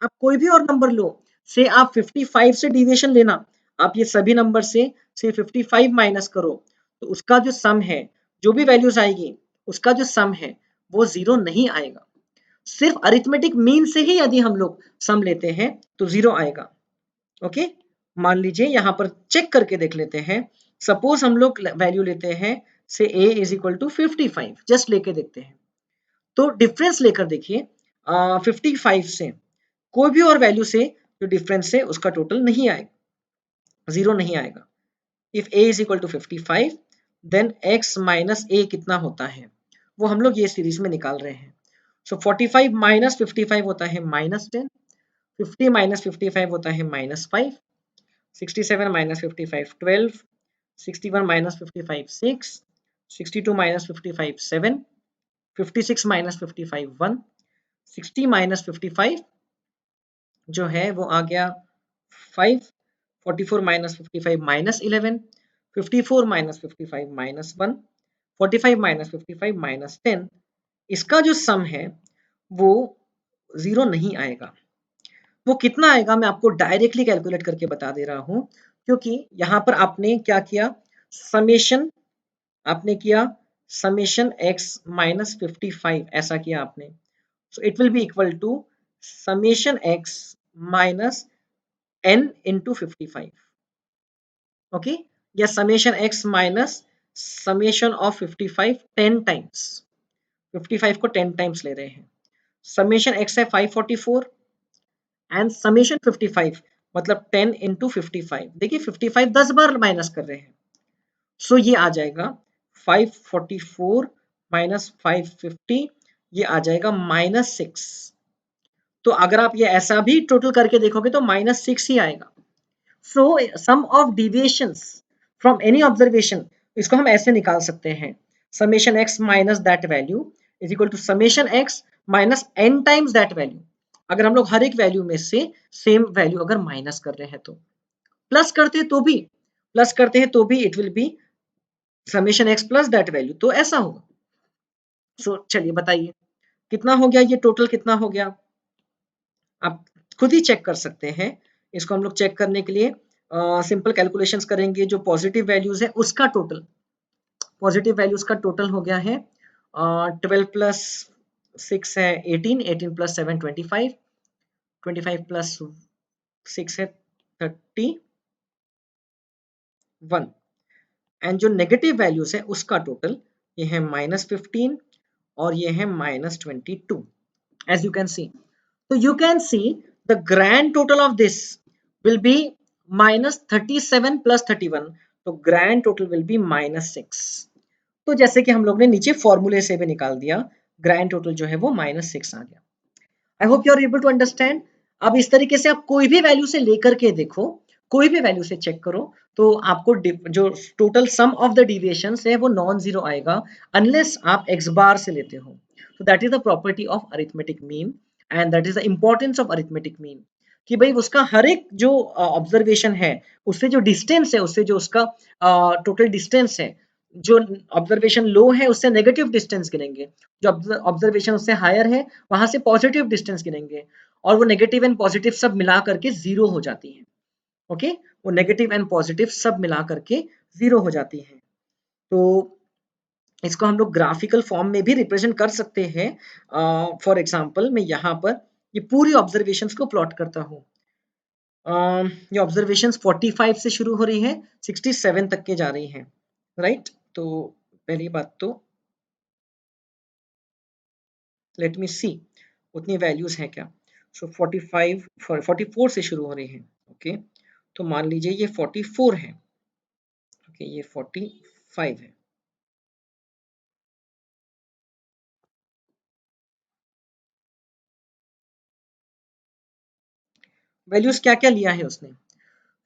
आप कोई भी और नंबर लो, से आप 55 से डिविएशन लेना, आप ये सभी नंबर से 55 माइनस करो, तो उसका जो सम है, जो भी वैल्यूज आएगी, उसका जो सम है वो 0 नहीं आएगा। सिर्फ अरिथमेटिक मीन से ही यदि हम लोग सम लेते हैं तो 0 आएगा। ओके, मान लीजिए यहाँ पर चेक करके देख लेते हैं। सपोज हम लोग वैल्यू लेते हैं से a is equal to 55, just लेके देखते हैं। तो डिफरेंस लेकर देखिए, 55 से कोई भी और वैल्यू से जो डिफरेंस है उसका टोटल नहीं आएगा, 0 नहीं आएगा। If a is equal to 55, then x minus a कितना होता है, वो हम लोग ये सीरीज में निकाल रहे हैं। सो 45 माइनस 55 होता है -10, 50 माइनस 55 होता है -5, 67 minus 55 12, 61 minus 55 6, 62 minus 55 7, 56 minus 55 1, 60 minus 55 जो है वो आ गया 5, 44 minus 55 minus 11, 54 minus 55 minus 1, 45 minus 55 minus 10, इसका जो सम है वो 0 नहीं आएगा। वो कितना आएगा मैं आपको डायरेक्टली कैलकुलेट करके बता दे रहा हूं, क्योंकि यहां पर आपने क्या किया, समेशन आपने किया समेशन x माइनस 55 ऐसा किया आपने। So it will be equal to summation x minus n into 55। Okay, या summation x minus summation of 55 10 times, 55 को 10 टाइम्स ले रहे हैं। समेशन x है 544 एंड समेशन 55 मतलब 10 इंटू 55। देखिए 55 10 बार माइनस कर रहे हैं, सो ये आ जाएगा 544 माइनस 550, ये आ जाएगा -6। तो अगर आप ये ऐसा भी टोटल करके देखोगे तो -6 ही आएगा। So sum of deviations from any observation, इसको हम ऐसे निकाल सकते हैं, summation x minus that value is equal to summation x minus n times that value. अगर हम लोग हर एक वैल्यू में से सेम वैल्यू अगर माइनस कर रहे हैं तो, प्लस करते हैं तो भी it will be summation x plus that value, तो ऐसा होगा। सो चलिए बताइए कितना हो गया, ये टोटल कितना हो गया, आप खुद ही चेक कर सकते हैं। इसको हम लोग चेक करने के लिए सिंपल कैलकुलेशंस करेंगे। जो पॉजिटिव वैल्यूज है उसका टोटल, पॉजिटिव वैल्यूज का टोटल हो गया है 12 प्लस 6 है 18, 18 प्लस 7 25, 25 प्लस 6 है 31, एंड जो नेगेटिव वैल्यूज है उसका टोटल ये है -15 और ये है -22, एज यू कैन सी। तो you can see the grand total of this will be -37 plus 31, तो ग्रैंड टोटल विल बी -6। तो जैसे कि हम लोग ने नीचे फॉर्मूले से भी निकाल दिया, ग्रैंड टोटल जो है वो -6 आ गया। I hope you are able to understand. अब इस तरीके से आप कोई भी वैल्यू से लेकर के देखो, कोई भी वैल्यू से चेक करो, तो आपको जो total sum of the deviation है वो नॉन जीरो आएगा, अनलेस आप x बार से लेते हो। तो that is the property of arithmetic mean and that is the importance of arithmetic mean, कि भाई उसका हर एक जो ऑब्जर्वेशन है उससे जो डिस्टेंस है, उससे जो उसका टोटल डिस्टेंस है, जो ऑब्जर्वेशन लो है उससे नेगेटिव डिस्टेंस गिनेंगे, जो ऑब्जर्वेशन उससे हायर है वहां से पॉजिटिव डिस्टेंस गिनेंगे, और वो नेगेटिव एंड पॉजिटिव सब मिला करके जीरो हो जाती है। ओके, वो नेगेटिव एंड पॉजिटिव सब मिला करके जीरो हो जाती है। तो इसको हम लोग ग्राफिकल फॉर्म में भी रिप्रेजेंट कर सकते हैं। फॉर एग्जांपल मैं यहाँ पर ये पूरी ऑब्जर्वेशंस को प्लॉट करता हूँ। ये ऑब्जर्वेशंस 45 से शुरू हो रही है, 67 तक के जा रही हैं, राइट। तो पहली बात तो लेट मी सी, उतनी वैल्यूज हैं क्या? सो 45 44 से शुरू हो रही हैं। ओके, तो मान लीजिए ये 44 है। ओके, ये 45 है। वैल्यूज क्या क्या लिया है उसने?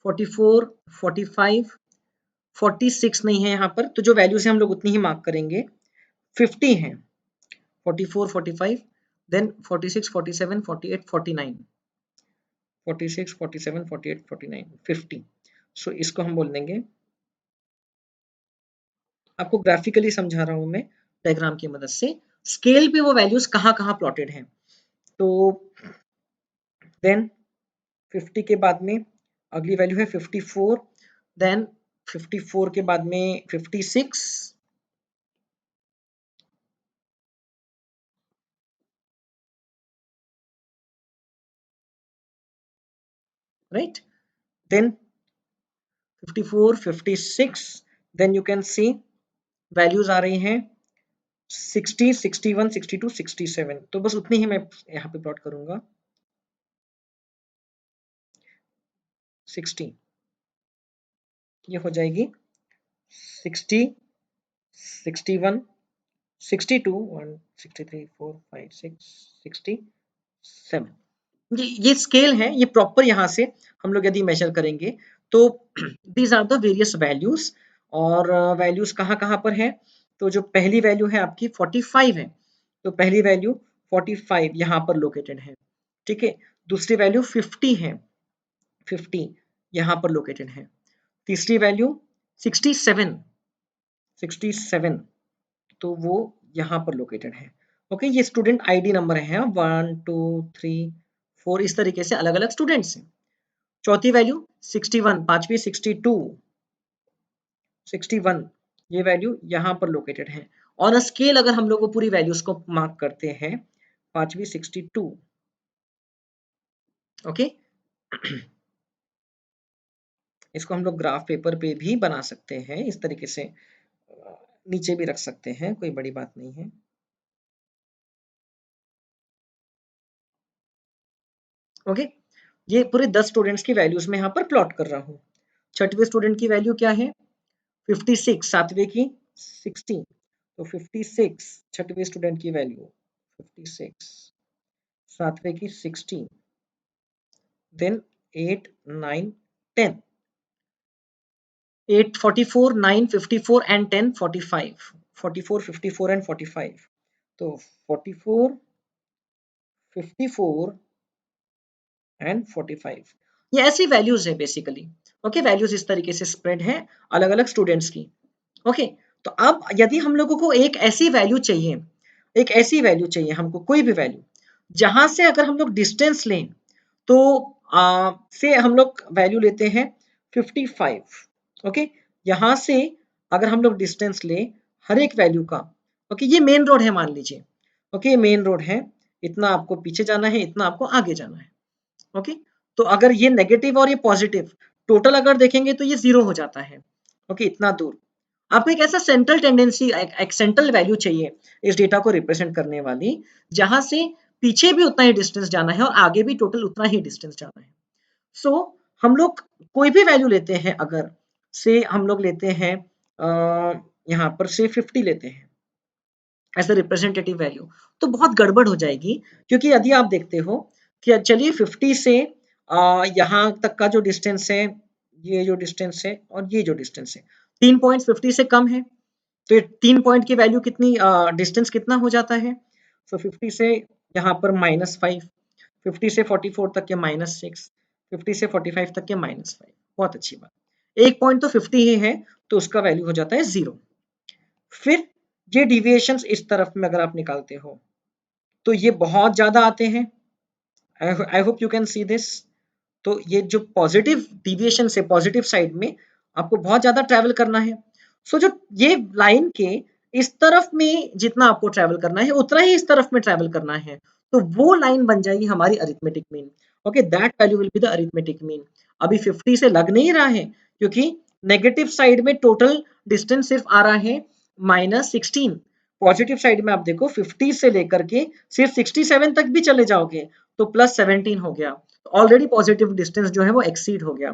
44, 45, 46 नहीं है यहाँ पर, तो जो वैल्यूज है हम लोग उतनी ही मार्क करेंगे। 50 है, 44, 45, देन 46, 47, 48, 49, 46, 47, 48, 49, 50। सो इसको हम बोल देंगे, आपको ग्राफिकली समझा रहा हूं मैं डायग्राम की मदद से, स्केल पे वो वैल्यूज कहाँ कहाँ प्लॉटेड हैं। तो देन 50 के बाद में अगली वैल्यू है 54, देन 54 के बाद में 56, right, then 54, 56, then you can see values आ रही हैं 60, 61, 62, 67। तो बस उतनी ही मैं यहाँ पे प्लॉट करूंगा। 60 ये हो जाएगी 60, 61, 62, 1, 63, 4, 5, 6, 67। ये स्केल है, ये प्रॉपर यहाँ से हम लोग यदि मेजर करेंगे तो these are the various values. और वैल्यूज कहाँ कहाँ पर है? तो जो पहली वैल्यू है आपकी 45 है, तो पहली वैल्यू 45 यहाँ पर लोकेटेड है। ठीक है, दूसरी वैल्यू 50 है, 50 यहाँ पर लोकेटेड है। तीसरी वैल्यू 67, 67, तो वो यहाँ पर लोकेटेड है। ओके, ये स्टूडेंट आईडी नंबर है, 1 2 3 4, इस तरीके से अलग अलग स्टूडेंट्स हैं। चौथी वैल्यू 61, पांचवी 62, 61, ये वैल्यू यहाँ पर लोकेटेड है। ऑन अ स्केल अगर हम लोग वो पूरी वैल्यूज को मार्क करते हैं, पांचवी 62। ओके, इसको हम लोग ग्राफ पेपर पे भी बना सकते हैं, इस तरीके से नीचे भी रख सकते हैं, कोई बड़ी बात नहीं है। ओके, ये पूरे 10 स्टूडेंट्स की वैल्यूज में यहाँ पर प्लॉट कर रहा हूँ। छठवें स्टूडेंट की वैल्यू क्या है? 56, सातवें की 60, तो 56 छठवें स्टूडेंट की वैल्यू 56, सातवें की 60, देन 8, 9, 10, 8, 44, 9, 54 एंड 10, 45, 44, 54 एंड 45, तो 44, 54 एंड 45, ये ऐसी वैल्यूज है बेसिकली। ओके, वैल्यूज इस तरीके से स्प्रेड है अलग अलग स्टूडेंट्स की। ओके, तो अब यदि हम लोगों को एक ऐसी वैल्यू चाहिए, एक ऐसी वैल्यू चाहिए हमको, कोई भी वैल्यू जहां से अगर हम लोग डिस्टेंस लें, तो से हम लोग वैल्यू लेते हैं 55। ओके, यहां से अगर हम लोग डिस्टेंस लें हर एक वैल्यू का, ओके, ये मेन रोड है मान लीजिए। ओके, ये मेन रोड है, इतना आपको पीछे जाना है, इतना आपको आगे जाना है। ओके, तो अगर ये नेगेटिव और ये पॉजिटिव टोटल अगर देखेंगे तो ये जीरो हो जाता है। ओके, इतना दूर आपको एक ऐसा सेंट्रल टेंडेंसी, एक सेंट्रल वैल्यू चाहिए इस डेटा को रिप्रेजेंट करने वाली, जहां से पीछे भी उतना ही डिस्टेंस जाना है और आगे भी टोटल उतना ही डिस्टेंस जाना है। सो हम लोग कोई भी वैल्यू लेते हैं, अगर से हम लोग लेते हैं यहाँ पर से 50 लेते हैं एज अ रिप्रेजेंटेटिव वैल्यू, तो बहुत गड़बड़ हो जाएगी। क्योंकि यदि आप देखते हो कि चलिए 50 से यहाँ तक का जो डिस्टेंस है, ये जो डिस्टेंस है और ये जो डिस्टेंस है, 3 पॉइंट 50 से कम है, तो ये 3 पॉइंट की वैल्यू कितनी, डिस्टेंस कितना हो जाता है? सो 50 से यहाँ पर -5, 50 से 44 तक के -6, 50 से 45 तक के -5। बहुत अच्छी बात, एक पॉइंट तो 50 ही है, तो उसका वैल्यू हो जाता है 0। फिर ये डिविएशंस इस तरफ में अगर आप निकालते हो तो ये बहुत ज्यादा आते हैं। I hope you can see this. तो ये जो पॉजिटिव डिविएशन से पॉजिटिव साइड में आपको बहुत ज्यादा ट्रैवल करना है। सो जो ये लाइन के इस तरफ में जितना आपको ट्रैवल करना है उतना ही इस तरफ में ट्रैवल करना है, तो वो लाइन बन जाएगी हमारी arithmetic mean. Okay, that value will be the arithmetic mean. अभी 50 से लग नहीं रहा है, क्योंकि नेगेटिव साइड में टोटल डिस्टेंस सिर्फ आ रहा है -16, पॉजिटिव साइड में आप देखो 50 से लेकर के सिर्फ 67 तक भी चले जाओगे तो +17 हो गया, ऑलरेडी पॉजिटिव डिस्टेंस जो है वो एक्सीड हो गया।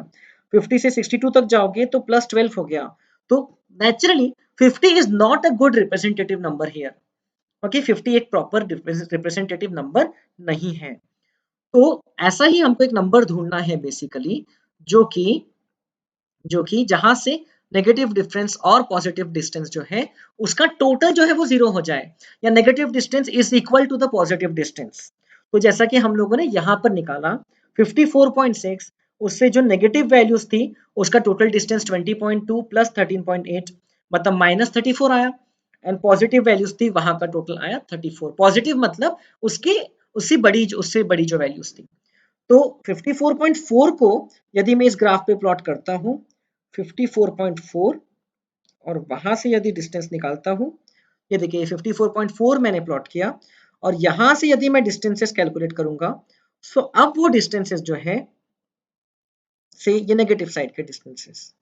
50 से 62 तक जाओगे तो +12 हो गया। तो naturally 50 is not a good representative number here. Okay, 50 एक प्रॉपर रिप्रेजेंटेटिव नंबर नहीं है। तो ऐसा ही हमको एक नंबर ढूंढना है बेसिकली, जो कि जहां से नेगेटिव डिफरेंस और पॉजिटिव डिस्टेंस जो है उसका टोटल जो है वो 0 हो जाए, या negative distance is equal to the positive distance. तो जैसा कि हम लोगों ने यहाँ पर निकाला 54.6, उससे जो नेगेटिव वैल्यूज थी उसका टोटल डिस्टेंस 20.2 प्लस 13.8 मतलब -34 आया, एंड पॉजिटिव वैल्यूज थी वहां का टोटल आया 34। पॉजिटिव मतलब उसकी उससे बड़ी जो वैल्यूज थी। तो 54.4 को यदि मैं इस ग्राफ पे प्लॉट करता हूं, 54.4, और वहां से यदि डिस्टेंस निकालता हूं, ये देखिए 54.4 मैंने प्लॉट किया, और यहां से यदि मैं डिस्टेंसेस कैलकुलेट करूंगा, सो अब वो डिस्टेंसेस जो है से ये नेगेटिव साइड के डिस्टेंसेस,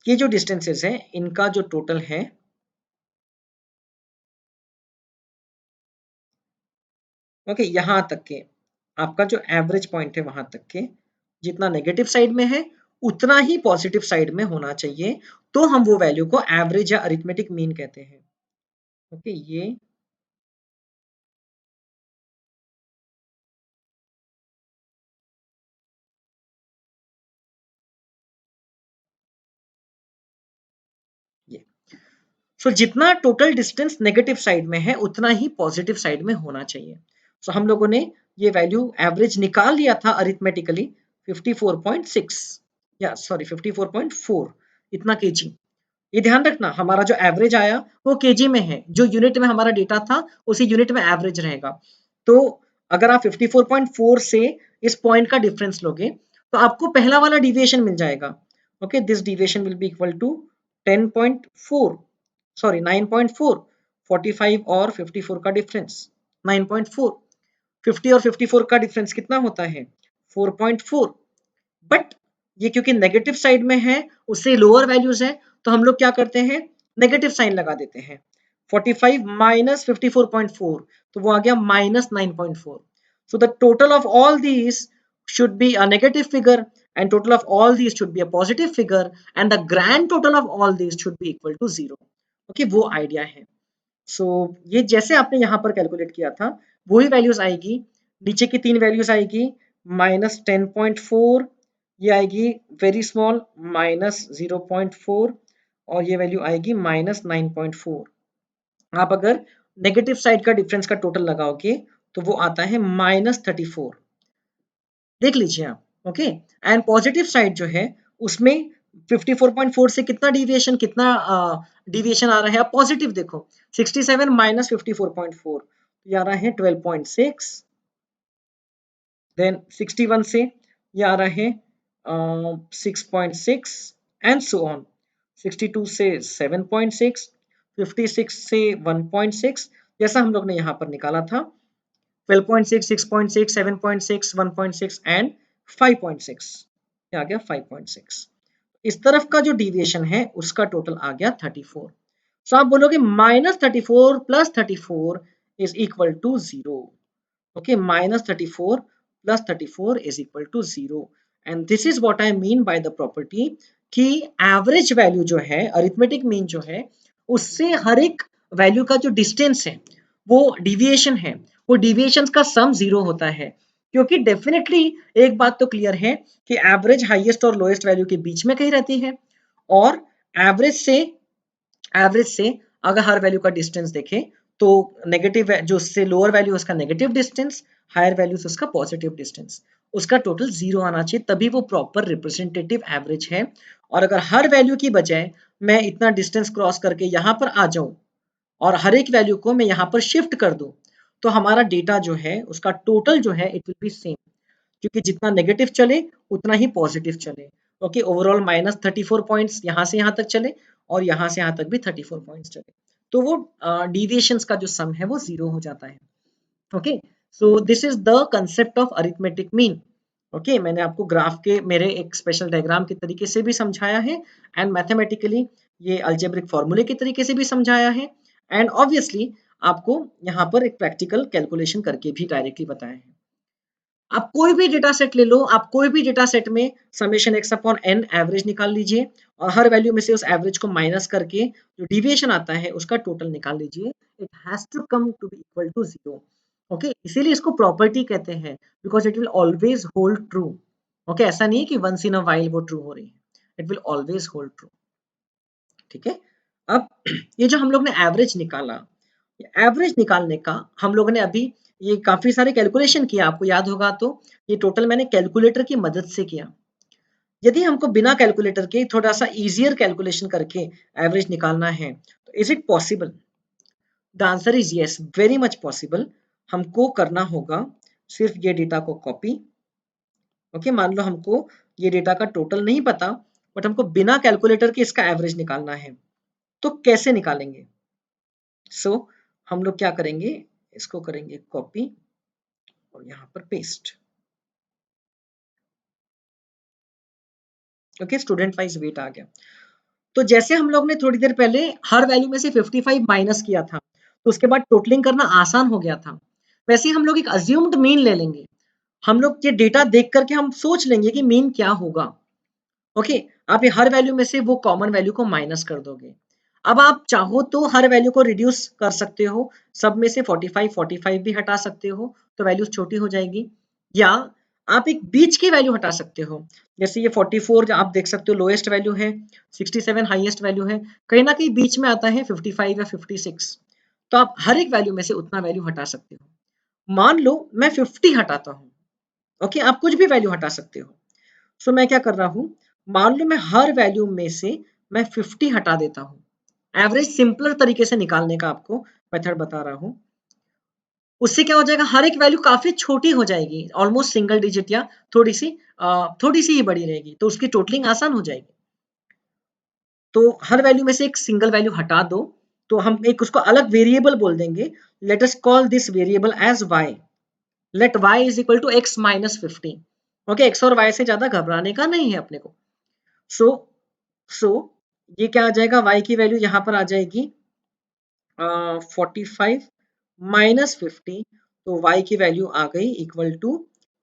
ये जो डिस्टेंसेस है इनका जो टोटल है, ओके, यहां तक के आपका जो एवरेज पॉइंट है वहां तक के जितना नेगेटिव साइड में है उतना ही पॉजिटिव साइड में होना चाहिए, तो हम वो वैल्यू को एवरेज या अरिथमेटिक मीन कहते हैं। ओके, ये सो जितना टोटल डिस्टेंस नेगेटिव साइड में है उतना ही पॉजिटिव साइड में होना चाहिए। सो हम लोगों ने ये वैल्यू एवरेज निकाल लिया था अरिथमेटिकली 54.6, या सॉरी 54.4, इतना केजी। ये ध्यान रखना हमारा जो एवरेज आया वो केजी में है, जो यूनिट में हमारा डेटा था उसी यूनिट में एवरेज रहेगा। तो अगर आप 54.4 से इस पॉइंट का डिफरेंस लोगे तो आपको पहला वाला डिविएशन मिल जाएगा। Okay, this deviation will be equal to 10.4, sorry 9.4, 45 और 54 का डिफरेंस 9.4, 50 और 54 का डिफरेंस कितना होता है 4.4। बट ये क्योंकि नेगेटिव साइड में है, उससे लोअर वैल्यूज है, तो हम लोग क्या करते हैं, नेगेटिव साइन लगा देते हैं। 45 माइनस 54.4, तो वो आ गया -9.4। So the total of all these should be a negative figure and total of all these should be a positive figure and the grand total of all these should be equal to 0। Okay, वो idea है। सो ये जैसे आपने यहाँ पर calculate किया था वही वैल्यूज आएगी, नीचे की तीन वैल्यूज आएगी -10.4, ये आएगी वेरी स्मॉल -0.4, और ये वैल्यू आएगी -9.4। आप अगर नेगेटिव साइड का डिफरेंस का टोटल लगाओगे तो वो आता है -34, देख लीजिए आप। ओके, एंड पॉजिटिव साइड जो है उसमें 54.4 से कितना डिविएशन, आ रहा है, आप पॉजिटिव देखो 67 माइनस 54.4, ये आ रहा है 12.6, देन 61 से ये आ रहा है 6.6, एंड सो ऑन। 62 से 7.6, 56 से 1.6, जैसा हम लोग ने यहाँ पर निकाला था 12.6, 6.6, 7.6, 1.6 एंड 5.6, ये आ गया 5.6। इस तरफ का जो डिविएशन है उसका टोटल आ गया 34। सो आप बोलोगे -34 plus 34 is equal to 0। Okay, -34 plus 34 is equal to 0, and this is what I mean by the property कि एवरेज वैल्यू जो है, अरिथमेटिक मीन जो है, उससे हर एक वैल्यू का जो डिस्टेंस है वो डिविएशन है, वो डिविएशन का सम 0 होता है। क्योंकि डेफिनेटली एक बात तो क्लियर है कि एवरेज हाईएस्ट और लोएस्ट वैल्यू के बीच में कहीं रहती है, और एवरेज से एवरेज से अगर हर वैल्यू का डिस्टेंस देखें तो नेगेटिव जो उससे लोअर वैल्यू उसका नेगेटिव डिस्टेंस, हायर वैल्यू उसका पॉजिटिव डिस्टेंस, उसका टोटल 0 आना चाहिए, तभी वो प्रॉपर रिप्रेजेंटेटिव एवरेज है। और अगर हर वैल्यू की बजाय मैं इतना डिस्टेंस क्रॉस करके यहाँ पर आ जाऊं और हर एक वैल्यू को मैं यहाँ पर शिफ्ट कर दूं, तो हमारा डेटा जो है उसका टोटल जो है इट विल बी सेम, क्योंकि जितना नेगेटिव चले उतना ही पॉजिटिव चले। ओके, ओवरऑल -34 पॉइंट्स यहाँ से यहाँ तक चले और यहाँ से यहाँ तक भी 34 पॉइंट्स चले, तो वो डिविएशंस का जो सम है वो 0 हो जाता है। Okay, so this is the concept of arithmetic mean. Okay मैंने आपको ग्राफ के मेरे एक स्पेशल डायग्राम के तरीके से भी समझाया है एंड मैथमेटिकली ये अलजेब्रिक फॉर्मूले के तरीके से भी समझाया है एंड ऑब्वियसली आपको यहाँ पर एक प्रैक्टिकल कैलकुलेशन करके भी डायरेक्टली बताया है। आप कोई भी डेटा सेट ले लो, आप कोई भी डेटा सेट में summation x upon an average निकाल लीजिए और हर वैल्यू में से उस एवरेज को माइनस करके जो डिविएशन आता है उसका टोटल निकाल लीजिए। It has to come to be equal to zero. Okay इसीलिए इसको प्रॉपर्टी कहते हैं because it will always hold true. Okay ऐसा नहीं है कि वंस इन अ वाइल वो ट्रू हो रही है, it will always hold true. ठीक है, अब ये जो हम लोग ने एवरेज निकाला, एवरेज निकालने का हम लोगों ने अभी ये काफी सारे कैलकुलेशन किया, आपको याद होगा तो ये टोटल मैंने कैलकुलेटर की मदद से किया। यदि हमको बिना कैलकुलेटर के थोड़ा सा इजियर कैलकुलेशन करके एवरेज निकालना है तो is it possible? The answer is yes, very much possible. हमको करना होगा सिर्फ ये डेटा को कॉपी। ओके मान लो हमको ये डेटा का टोटल नहीं पता बट हमको बिना कैलकुलेटर के इसका एवरेज निकालना है, तो कैसे निकालेंगे? सो हम लोग क्या करेंगे, इसको करेंगे कॉपी और यहाँ पर paste. Okay student wise weight आ गया। तो जैसे हम लोग ने थोड़ी देर पहले हर वैल्यू में से 55 माइनस किया था तो उसके बाद टोटलिंग करना आसान हो गया था, वैसे ही हम लोग एक अज्यूम्ड मीन ले लेंगे। हम लोग ये डेटा देख करके हम सोच लेंगे कि मीन क्या होगा। ओके आप ये हर वैल्यू में से वो कॉमन वैल्यू को माइनस कर दोगे। अब आप चाहो तो हर वैल्यू को रिड्यूस कर सकते हो, सब में से 45 भी हटा सकते हो तो वैल्यू छोटी हो जाएगी, या आप एक बीच की वैल्यू हटा सकते हो। जैसे ये 44 आप देख सकते हो लोएस्ट वैल्यू है, 67 हाईएस्ट वैल्यू है, कहीं ना कहीं बीच में आता है 55 या 56। तो आप हर एक वैल्यू में से उतना वैल्यू हटा सकते हो। मान लो मैं 50 हटाता हूँ। ओके आप कुछ भी वैल्यू हटा सकते हो। सो मैं क्या कर रहा हूँ, मान लो मैं हर वैल्यू में से मैं 50 हटा देता हूँ। एवरेज सिंपलर तरीके से निकालने का आपको मेथड बता रहा हूँ। उससे क्या हो जाएगा, हर एक वैल्यू काफी छोटी हो जाएगी, ऑलमोस्ट सिंगल डिजिट या थोड़ी सी ही बड़ी रहेगी, तो उसकी टोटलिंग आसान हो जाएगी। तो हर वैल्यू में से एक सिंगल वैल्यू हटा दो तो हम एक उसको अलग वेरिएबल बोल देंगे। Let us call this variable as y। Let y is equal to x minus 50। Okay x और y से ज्यादा घबराने का नहीं है अपने को। सो सो ये क्या आ जाएगा, y की वैल्यू यहाँ पर आ जाएगी 45 माइनस 50, तो y की वैल्यू आ गई equal to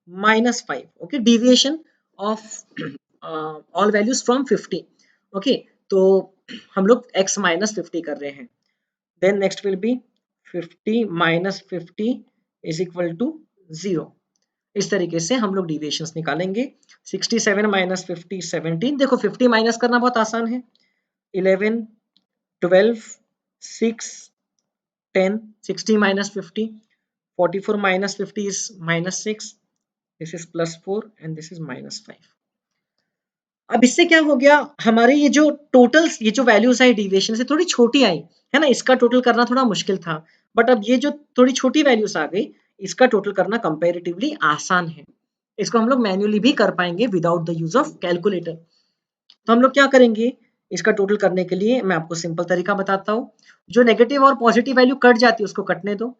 -5। Okay deviation of all values from 50। Okay तो हम लोग x माइनस 50 कर रहे हैं। Then next will be 50 minus 50 is equal to 0। इस तरीके से हम लोग डिविएशंस निकालेंगे। 67 माइनस 50 17। देखो 50 माइनस करना बहुत आसान है। 11 12 6 10 60 minus 50 44 minus 50 is minus 6, this is plus 4 and this is minus 5। अब इससे क्या हो गया, हमारे ये जो टोटल ये जो वैल्यूज आई डिविएशन से थोड़ी छोटी आई है ना, इसका टोटल करना थोड़ा मुश्किल था। बट अब ये जो थोड़ी छोटी वैल्यूज आ गई इसका टोटल करना कंपैरेटिवली आसान है। इसको हम लोग मैन्युअली भी कर पाएंगे without the use of calculator. तो हम लोग क्या करेंगे, इसका टोटल करने के लिए मैं आपको सिंपल तरीका बताता हूँ। जो नेगेटिव और पॉजिटिव वैल्यू कट जाती है उसको कटने दो।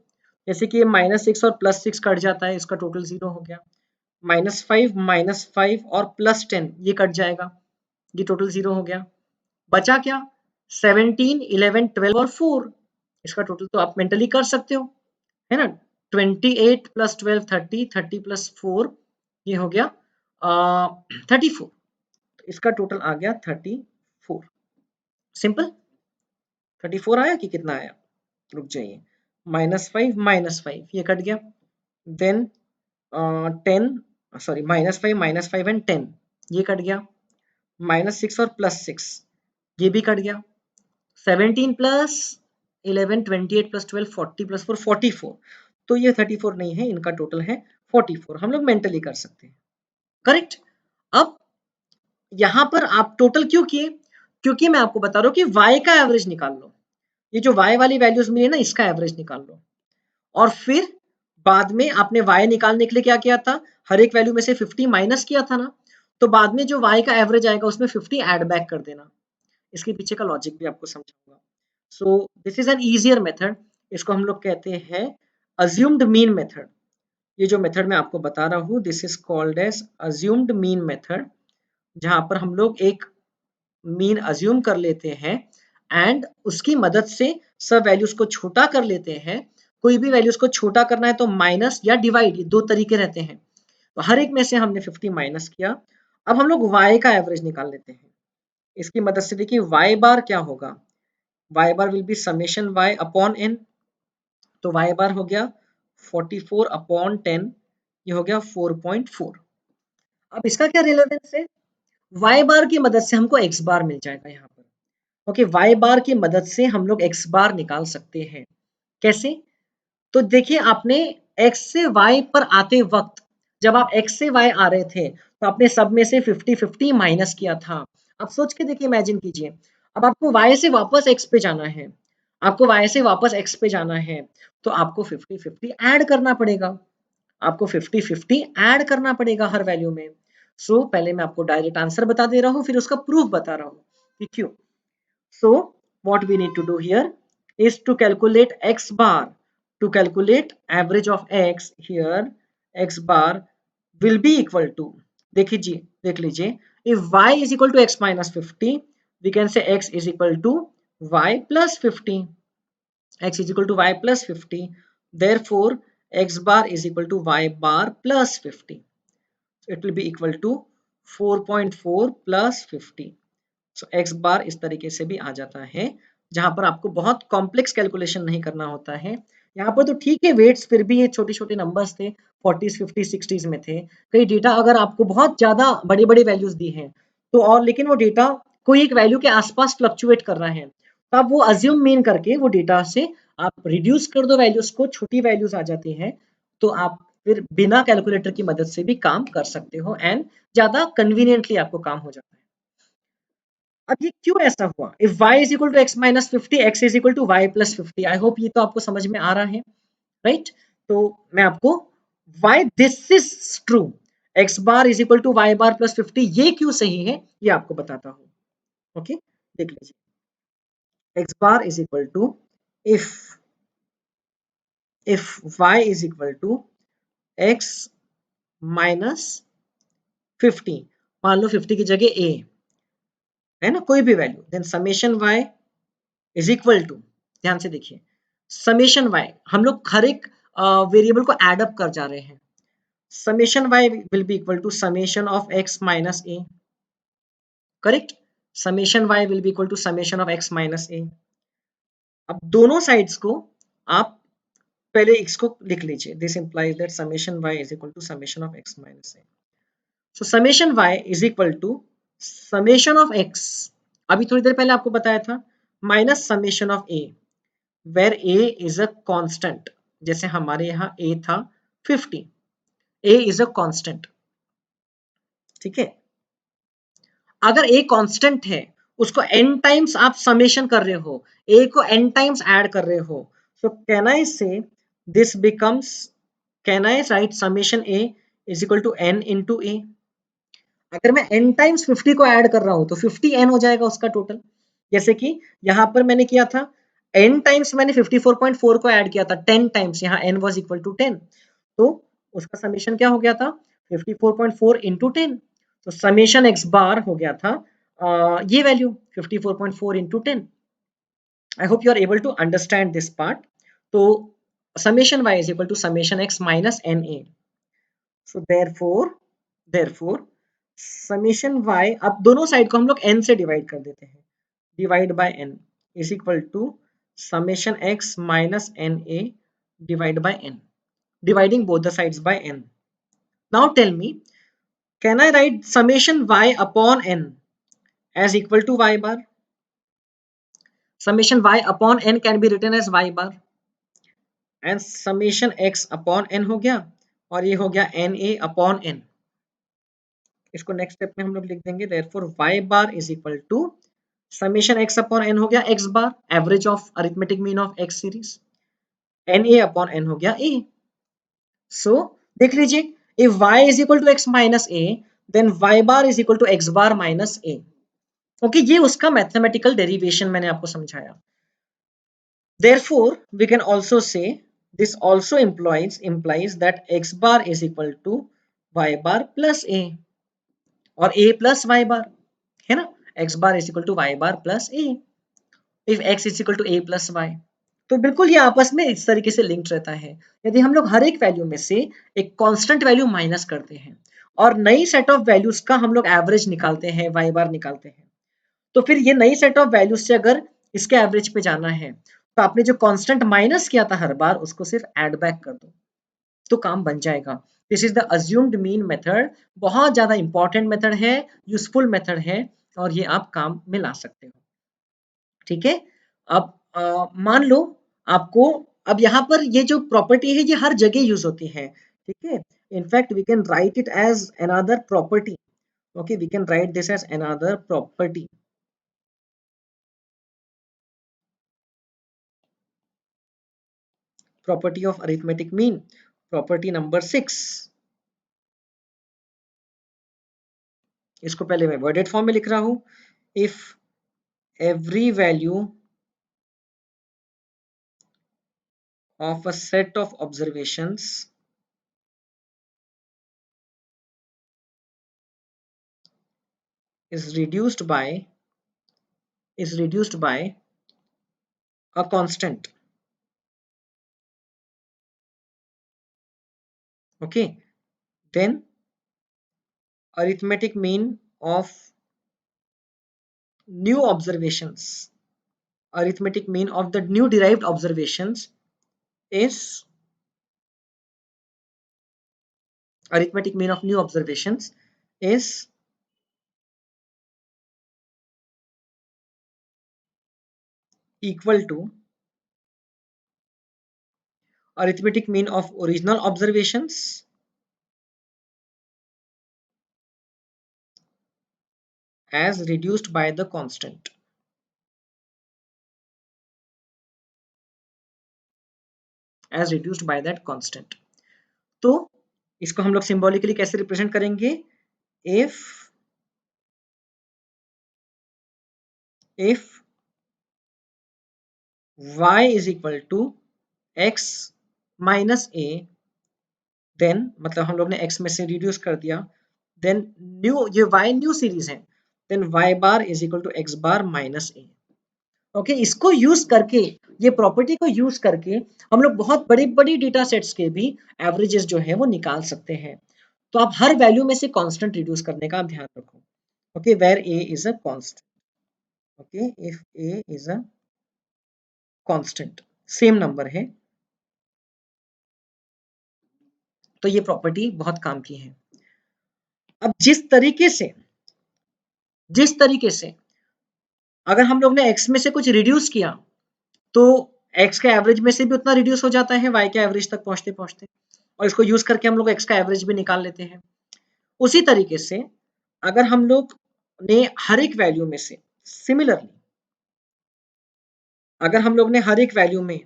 जैसे कि ये -6 और +6 कट जाता है, इसका टोटल 0 हो गया। -5 और +10 ये कट जाएगा, ये टोटल 0 हो गया। बचा क्या, 17 11 12 और 4, इसका टोटल तो आप मेंटली कर सकते हो है ना। 28 + 12 30, 30 + 4 ये हो गया 34। इसका टोटल आ गया 34। सिंपल 34 आया कि कितना आया, रुक जाइए, -5 ये कट गया। देन 10 सॉरी -5 एंड 10 ये कट गया। -6 और +6 ये भी कट गया। 17 + 11 28 + 12 40 + 4 44। तो ये 34 नहीं है, इनका टोटल है 44। हम लोग मेंटली कर सकते हैं, करेक्ट। अब यहां पर आप टोटल क्यों किए, क्योंकि मैं आपको बता रहा हूं कि y का एवरेज निकाल लो। ये जो y वाली वैल्यूज मिली ना इसका एवरेज निकाल लो। और फिर बाद में आपने y निकालने के लिए क्या किया था, हर एक वैल्यू में से 50 माइनस किया था ना, तो बाद में जो y का एवरेज आएगा उसमें 50 ऐड बैक कर देना। इसके पीछे का लॉजिक भी आपको समझाऊंगा। सो this is an easier method, इसको हम लोग कहते हैं अज्यूम्ड मीन मेथड। ये जो मेथड मैं आपको बता रहा हूँ, this is called as assumed mean method, जहां पर हम लोग एक मीन अज्यूम कर लेते हैं एंड उसकी मदद से सब वैल्यूज को छोटा कर लेते हैं। कोई भी वैल्यूज को छोटा करना है तो माइनस या डिवाइड, ये दो तरीके रहते हैं। तो हर एक में से हमने 50 माइनस किया। अब हम लोग y का एवरेज निकाल लेते हैं। इसकी मदद से देखिए y बार क्या होगा, y bar will be summation y upon n। तो y बार हो गया 44 अपॉन 10, ये हो गया 4.4। अब इसका क्या रिलेवेंस है, y बार की मदद से हमको x बार मिल जाएगा यहाँ पर। ओके, y बार की मदद से हम लोग x बार निकाल सकते हैं। कैसे, तो देखिए आपने x से y पर आते वक्त, जब आप x से y आ रहे थे तो आपने सब में से 50-50 माइनस किया था। अब सोच के देखिए, इमेजिन कीजिए, अब आपको y से वापस x पे जाना है, आपको y से वापस x पे जाना है, तो आपको 50-50 ऐड करना पड़ेगा, आपको 50-50 ऐड करना पड़ेगा हर वैल्यू में। सो पहले मैं आपको डायरेक्ट आंसर बता दे रहा हूँ, फिर उसका प्रूफ बता रहा हूँ कि क्यों। सो what we need to do here is to calculate x bar. To calculate average of x here, x bar will be equal to, देख लीजिए, if y is equal to x minus 50, we can say x is equal to y plus 50, x is equal to y plus 50, therefore x bar is equal to y bar plus 50, so it will be equal to 4.4 plus 50। So x बार इस तरीके से भी आ जाता है, जहां पर आपको बहुत कॉम्प्लेक्स कैलकुलेशन नहीं करना होता है। यहाँ पर तो ठीक है, वेट्स फिर भी ये छोटे छोटे नंबर्स थे, 40s 50s 60s में थे। कई डेटा अगर आपको बहुत ज्यादा बड़ी बड़ी वैल्यूज दी हैं तो, और लेकिन वो डेटा कोई एक वैल्यू के आसपास फ्लक्चुएट कर रहा है, तो आप वो अज्यूम मीन करके वो डेटा से आप रिड्यूस कर दो वैल्यूज को, छोटी वैल्यूज आ जाती हैं, तो आप फिर बिना कैलकुलेटर की मदद से भी काम कर सकते हो एंड ज्यादा कन्वीनियंटली आपको काम हो जाता है। अब ये क्यों ऐसा हुआ, if y is equal to x minus 50, x is equal to y plus 50, I hope ये तो आपको समझ में आ रहा है, राइट। तो मैं आपको why this is true, x bar is equal to y bar plus 50, ये क्यों सही है ये आपको बताता हूँ। ओके, देख लीजिए, x bar is equal to, if y is equal to x minus 50, मान लो 50 की जगह a है ना, कोई भी value, then summation y is equal to, ध्यान से देखिए, समेशन y, हम लोग हर एक वेरिएबल को एड अप कर जा रहे हैं। Summation y will be equal to summation of x minus a, correct. Summation y will be equal to summation of x minus a। अब दोनों साइड्स को आप पहले इसको लिख लीजिए, this implies that summation y is equal to summation of x minus a। So summation y is equal to summation of x, अभी थोड़ी देर पहले आपको बताया था, minus summation of a, where a is a constant, जैसे हमारे यहाँ a था 50, a is a constant, ठीक है। अगर a constant है, उसको n टाइम्स आप समेशन कर रहे हो, a को n टाइम्स ऐड कर रहे हो, so can I say this becomes, can I write summation a is equal to n into a। अगर मैं n टाइम्स 50 को ऐड कर रहा हूं तो 50 n हो जाएगा उसका टोटल, जैसे कि यहां पर मैंने किया था n टाइम्स, मैंने 54.4 को ऐड किया था 10 टाइम्स, यहाँ n वाज इक्वल टू 10, तो उसका समेशन क्या हो गया था 54.4 इंटू 10, तो समेशन x बार हो गया था ये value 54.4 into 10। I hope you are able to understand this part. तो summation y is equal to summation x minus N A. So therefore summation y, अब दोनों साइड को हम लोग n से डिवाइड कर देते हैं, divide by n is equal to summation x minus N a divide by n, dividing both the sides by n. Now tell me, can I write summation y upon n as equal to y bar? Summation y upon n can be written as y bar, and summation x upon n हो गया, और ये हो गया n a upon n। इसको next step में हम लोग लिख देंगे, therefore y bar is equal to summation x upon n हो गया x bar, average of arithmetic mean of x series, n a upon n हो गया a। सो देख लीजिए, if y is equal to x minus a, then y bar is equal to x bar minus a। Okay, ये उसका mathematical derivation मैंने आपको समझाया। Therefore we can also say This also implies that x bar is equal to y bar plus a और a plus y bar, है ना? x bar is equal to y bar plus a if x is equal to a plus y। तो बिल्कुल ये आपस में इस तरीके से लिंक्ड रहता है। यदि हम लोग हर एक वैल्यू में से एक कांस्टेंट वैल्यू माइनस करते हैं और नई सेट ऑफ वैल्यूज का हम लोग एवरेज निकालते हैं, y बार निकालते हैं, तो फिर ये नई सेट ऑफ वैल्यूज से अगर इसके एवरेज पे जाना है तो आपने जो कांस्टेंट माइनस किया था हर बार उसको सिर्फ ऐड बैक कर दो तो काम बन जाएगा। This is the assumed mean method. बहुत ज्यादा इंपॉर्टेंट मेथड है, यूजफुल मेथड है और ये आप काम में ला सकते हो। ठीक है। अब मान लो आपको, अब यहाँ पर ये जो प्रॉपर्टी है ये हर जगह यूज होती है। ठीक है। In fact we can write it as another property. Okay, we can write this as another property. Property of arithmetic mean, property number 6। इसको पहले मैं वर्डेड फॉर्म में लिख रहा हूं। If every value of a set of observations is reduced by a constant, okay, then arithmetic mean of new observations, arithmetic mean of the new derived observations is arithmetic mean of new observations is equal to arithmetic mean of original observations as reduced by the constant, as reduced by that constant। तो इसको हम लोग symbolically कैसे represent करेंगे? if y is equal to x minus a, then मतलब हम लोग ने x में से रिड्यूस कर दिया, देन न्यू, ये y न्यू सीरीज है, then y bar is equal to x bar minus a। Okay, इसको यूज करके, ये प्रॉपर्टी को यूज करके हम लोग बहुत बड़ी बड़ी डेटा सेट्स के भी एवरेजेस जो है वो निकाल सकते हैं। तो आप हर वैल्यू में से कांस्टेंट रिड्यूस करने का ध्यान रखो। Okay, where a is a constant. Okay, if a is a constant, same number है, तो ये प्रॉपर्टी बहुत काम की है। अब जिस तरीके से अगर हम लोग ने x में से कुछ रिड्यूस किया तो x के एवरेज में से भी उतना रिड्यूस हो जाता है y के एवरेज तक पहुंचते पहुंचते, और इसको यूज करके हम लोग x का एवरेज भी निकाल लेते हैं। उसी तरीके से अगर हम लोग ने हर एक वैल्यू में से सिमिलरली, अगर हम लोग ने हर एक वैल्यू में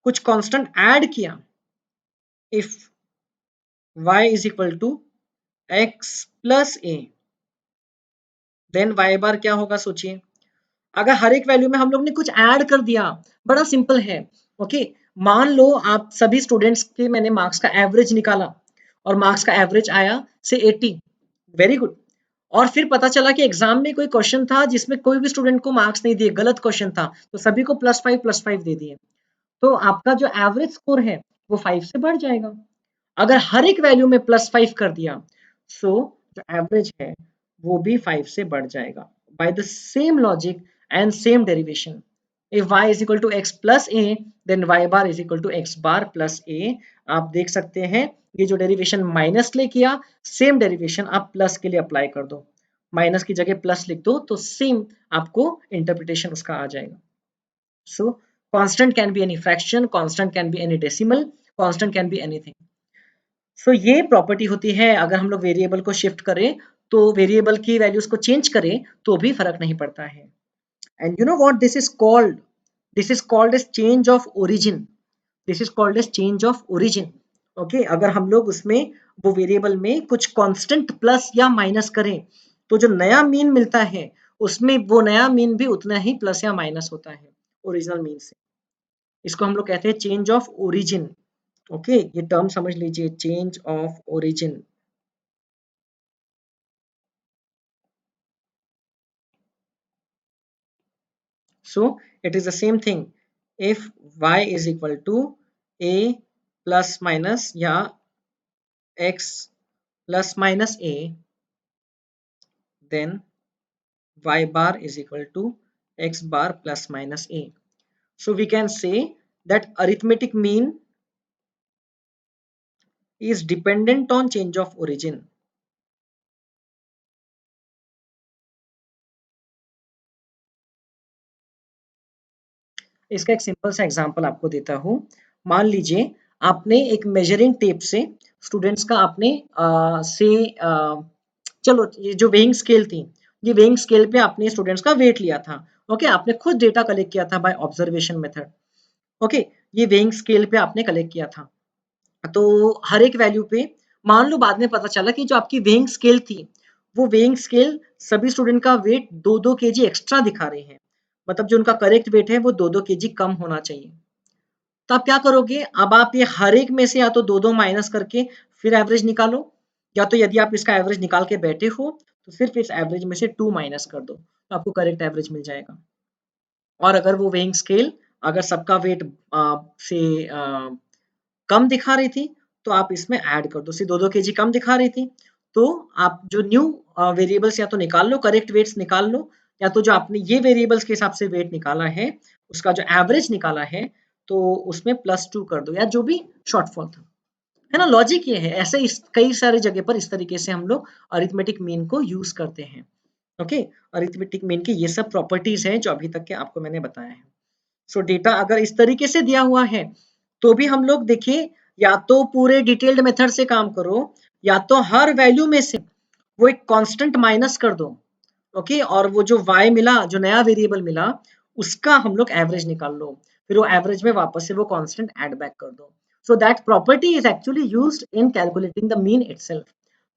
कुछ कांस्टेंट ऐड किया, if y is equal to x plus a, then y bar क्या होगा सोचिए। अगर हर एक वैल्यू में हम लोग ने कुछ ऐड कर दिया, बड़ा सिंपल है। ओके, मान लो आप सभी स्टूडेंट्स के मैंने मार्क्स का एवरेज निकाला और मार्क्स का एवरेज आया से 80, वेरी गुड। और फिर पता चला कि एग्जाम में कोई क्वेश्चन था जिसमें कोई भी स्टूडेंट को मार्क्स नहीं दिए, गलत क्वेश्चन था, तो सभी को +5 दे दिए, तो आपका जो एवरेज स्कोर है वो 5 से बढ़ जाएगा। अगर हर एक वैल्यू में +5 कर दिया, सो जो एवरेज है वो भी 5 से बढ़ जाएगा। By the same logic and same derivation, if y is equal to x plus a, then y bar is equal to x bar plus a। आप देख सकते हैं ये जो डेरिवेशन माइनस ले किया, सेम डेरिवेशन आप प्लस के लिए अप्लाई कर दो, माइनस की जगह प्लस लिख दो तो सेम आपको इंटरप्रिटेशन उसका आ जाएगा। So constant can be any fraction, constant can be any decimal, constant can be anything. So ये प्रॉपर्टी होती है। अगर हम लोग वेरिएबल को शिफ्ट करें तो वेरिएबल की वैल्यूज को चेंज करें तो भी फर्क नहीं पड़ता है। And you know what this is called? This is called as change of origin. This is called as change of origin. Okay, अगर हम लोग उसमें वो वेरिएबल में कुछ कांस्टेंट प्लस या माइनस करें तो जो नया मीन मिलता है उसमें वो नया मीन भी उतना ही प्लस या माइनस होता है ओरिजिनल मीन से। इसको हम लोग कहते हैं चेंज ऑफ ओरिजिन। ओके, ये टर्म समझ लीजिए, change of origin. So it is the same thing. If y is equal to a plus minus या x plus minus a, then y bar is equal to x bar plus minus a. So we can say that arithmetic mean is dependent on change of origin. इसका एक simple सा example आपको देता हूँ। मान लीजिए आपने एक मेजरिंग टेप से स्टूडेंट्स का आपने चलो ये जो वेइंग स्केल थी, ये वेइंग स्केल पे आपने स्टूडेंट्स का वेट लिया था। ओके, आपने खुद डेटा कलेक्ट किया था बाय ऑब्जर्वेशन मेथड। ओके, ये वेइंग स्केल पे आपने कलेक्ट किया था। तो हर एक वैल्यू पे मान लो बाद में पता चला कि जो आपकी वेइंग स्केल थी, वो वेइंग स्केल सभी स्टूडेंट का वेट 2-2 केजी एक्स्ट्रा दिखा रहे हैं। मतलब जो उनका करेक्ट वेट है वो 2-2 केजी कम होना चाहिए। तो आप क्या करोगे? अब आप ये हर एक में से या तो 2-2 माइनस करके फिर एवरेज निकालो, या तो यदि आप इसका एवरेज निकाल के बैठे हो तो सिर्फ इस एवरेज में से 2 माइनस कर दो, तो आपको करेक्ट एवरेज मिल जाएगा। और अगर वो वेइंग स्केल अगर सबका वेट से कम दिखा रही थी तो आप इसमें ऐड कर दो। 2-2 केजी कम दिखा रही थी तो आप जो न्यू वेरिएबल्स या तो निकाल लो, करेक्ट वेट्स निकाल लो, या तो जो आपने ये वेरिएबल्स के हिसाब से वेट निकाला है उसका जो एवरेज निकाला है तो उसमें +2 कर दो, या जो भी शॉर्टफॉल था। है ना, लॉजिक ये है। ऐसे इस कई सारी जगह पर इस तरीके से हम लोग अरिथमेटिक मीन को यूज करते हैं। ओके, अरिथमेटिक मीन की ये सब प्रॉपर्टीज हैं जो अभी तक के आपको मैंने बताया है। सो डेटा अगर इस तरीके से दिया हुआ है तो भी हम लोग देखिए, या तो पूरे डिटेल्ड मेथड से काम करो, या तो हर वैल्यू में से वो एक कांस्टेंट माइनस कर दो। ओके, और वो जो y मिला, जो नया वेरिएबल मिला, उसका हम लोग एवरेज निकाल लो, फिर वो एवरेज में वापस से वो कांस्टेंट ऐड बैक कर दो। So that property is actually used in calculating the mean itself.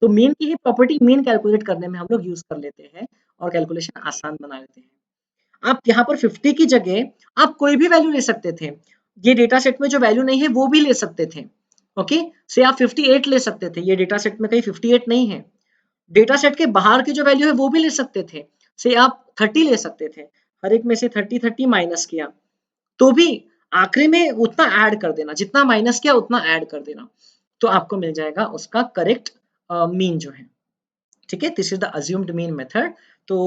तो मीन की ही प्रॉपर्टी मीन कैलकुलेट करने में हम लोग यूज कर लेते हैं और कैलकुलेशन आसान बना लेते हैं। आप यहाँ पर 50 की जगह आप कोई भी वैल्यू ले सकते थे। ये डेटा सेट में जो वैल्यू नहीं है वो भी ले सकते थे। ओके, से आप 58 ले सकते थे, ये डेटा सेट में कहीं 58 नहीं है। डेटा सेट के बाहर की जो वैल्यू है वो भी ले सकते थे, से आप 30 ले सकते थे। हर एक में से 30 माइनस किया तो भी आखिरी में उतना ऐड कर देना, जितना माइनस किया उतना ऐड कर देना, तो आपको मिल जाएगा उसका करेक्ट मीन जो है। ठीक है, this is the assumed mean method. तो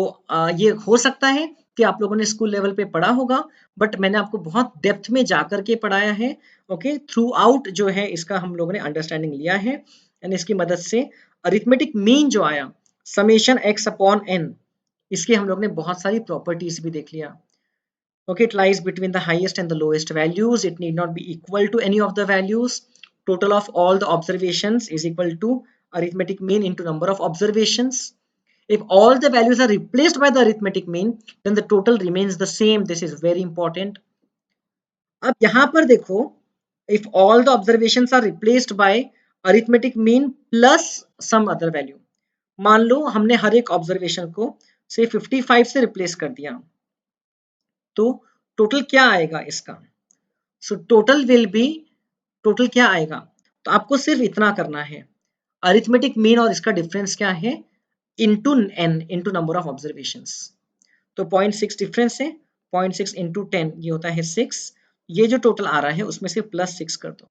ये हो सकता है कि आप लोगों ने स्कूल लेवल पे पढ़ा होगा, बट मैंने आपको बहुत डेप्थ में जाकर के पढ़ाया है। ओके, थ्रू आउट जो है इसका हम लोगों ने अंडरस्टैंडिंग लिया है, एंड इसकी मदद से अरिथमेटिक मीन जो आया, समेशन x अपॉन n, इसकी हम लोग ने बहुत सारी प्रॉपर्टीज भी देख लिया। Okay, it lies between the highest and the lowest values. It need not be equal to any of the values. Total of all the observations is equal to arithmetic mean into number of observations. If all the values are replaced by the arithmetic mean, then the total remains the same. This is very important. अब यहाँ पर देखो, if all the observations are replaced by arithmetic mean plus some other value, मान लो हमने हर एक observation को से 55 से रिप्लेस कर दिया, तो टोटल क्या आएगा इसका? So total will B, total क्या आएगा? तो आपको सिर्फ इतना करना है, अरिथमेटिक मीन और इसका डिफरेंस क्या है, into n, into number of observations. तो 0.6 डिफरेंस है, 0.6 इंटू 10 ये होता है 6। ये जो टोटल आ रहा है उसमें से +6 कर दो।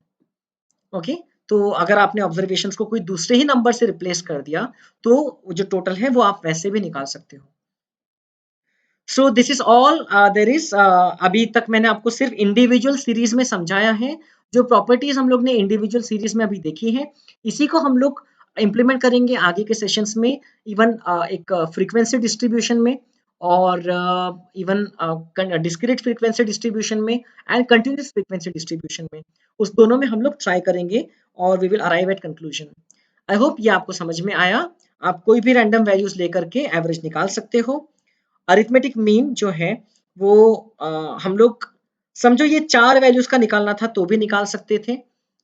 ओके, तो अगर आपने ऑब्जर्वेशंस को कोई दूसरे ही नंबर से रिप्लेस कर दिया तो जो टोटल है वो आप वैसे भी निकाल सकते हो। सो this is all there is. अभी तक मैंने आपको सिर्फ इंडिविजुअल सीरीज में समझाया है। जो प्रॉपर्टीज हम लोग ने इंडिविजुअल सीरीज में अभी देखी है, इसी को हम लोग इम्प्लीमेंट करेंगे आगे के सेशंस में, इवन एक फ्रीक्वेंसी डिस्ट्रीब्यूशन में, और इवन डिस्क्रीट फ्रीक्वेंसी डिस्ट्रीब्यूशन में एंड कंटिन्यूस फ्रीक्वेंसी डिस्ट्रीब्यूशन में। उस दोनों में हम लोग ट्राई करेंगे और we will arrive at conclusion. I hope ये आपको समझ में आया। आप कोई भी रैंडम वैल्यूज लेकर के एवरेज निकाल सकते हो। अरिथमेटिक मीन जो है वो हम लोग समझो ये 4 वैल्यूज का निकालना था तो भी निकाल सकते थे।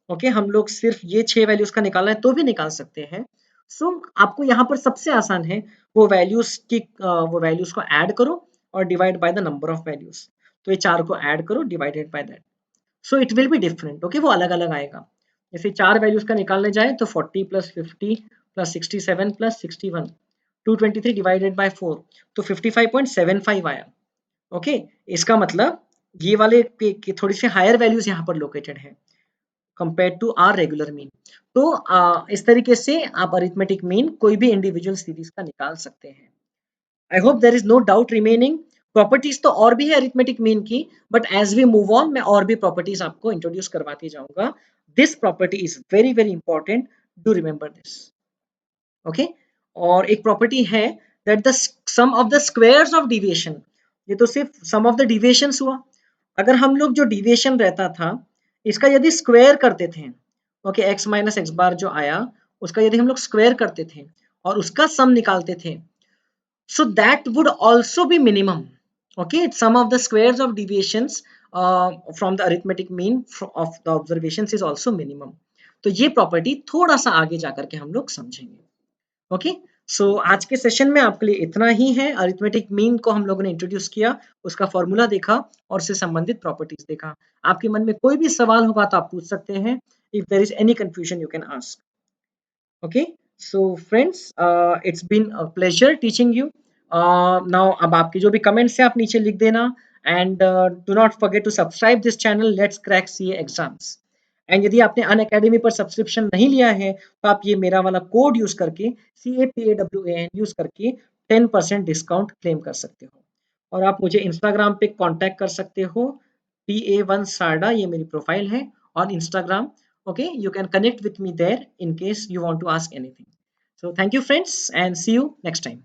ओके, हम लोग सिर्फ ये 6 वैल्यूज का निकालना है तो भी निकाल सकते हैं। सो आपको यहाँ पर सबसे आसान है वो वैल्यूज की वो वैल्यूज को ऐड करो और divide by the number of values. तो ये 4 को ऐड करो divided by that. So it will be different, okay, वो अलग अलग आएगा। जैसे चार वैल्यूज का निकालने जाए तो 40 plus 50 plus 67 plus 61, 223 divided by 4, तो 55.75 आया। ओके, इसका मतलब ये वाले की थोड़ी सी हायर वैल्यूज यहाँ पर लोकेटेड है compare to our regular mean. तो इस तरीके से आप अरिथमेटिक मीन कोई भी इंडिविजुअल सीरीज का निकाल सकते हैं। I hope there is no doubt remaining. Properties तो और भी है अरिथमेटिक मीन की, but as we move on मैं और भी प्रॉपर्टीज आपको इंट्रोड्यूस करवाती जाऊंगा। This property is very very important, do remember this. Okay, और एक प्रॉपर्टी है that the sum of the squares of deviation, ये तो सिर्फ सम ऑफ द डिविएशंस हुआ। अगर हम लोग जो डिविएशन रहता था इसका यदि स्क्वायर करते थे, ओके, एक्स माइनस एक्स बार जो आया उसका यदि हम लोग स्क्वायर करते थे और उसका सम निकालते थे, so that would also be minimum. Okay, some of the squares of deviations from the arithmetic mean of the observations is also minimum. तो ये प्रॉपर्टी थोड़ा सा आगे जाकर के हम लोग समझेंगे। ओके, सो आज के सेशन में आपके लिए इतना ही है। अरिथमेटिक मीन को हम लोगों ने इंट्रोड्यूस किया, उसका फॉर्मूला देखा और उससे संबंधित प्रॉपर्टीज देखा। आपके मन में कोई भी सवाल होगा तो आप पूछ सकते हैं। If there is any confusion you can ask. Okay, so friends, it's been a pleasure teaching you. Now अब आपके जो भी comments हैं आप नीचे लिख देना, and do not forget to subscribe this channel Let's Crack CA Exams. And यदि आपने अन अकेडमी पर सब्सक्रिप्शन नहीं लिया है तो आप ये मेरा वाला कोड यूज करके CAPAWAN यूज करके 10% डिस्काउंट क्लेम कर सकते हो। और आप मुझे इंस्टाग्राम पे कांटेक्ट कर सकते हो, PA1 सारडा ये मेरी प्रोफाइल है on Instagram. Okay, you can connect with me there in case you want to ask anything. So thank you friends and see you next time.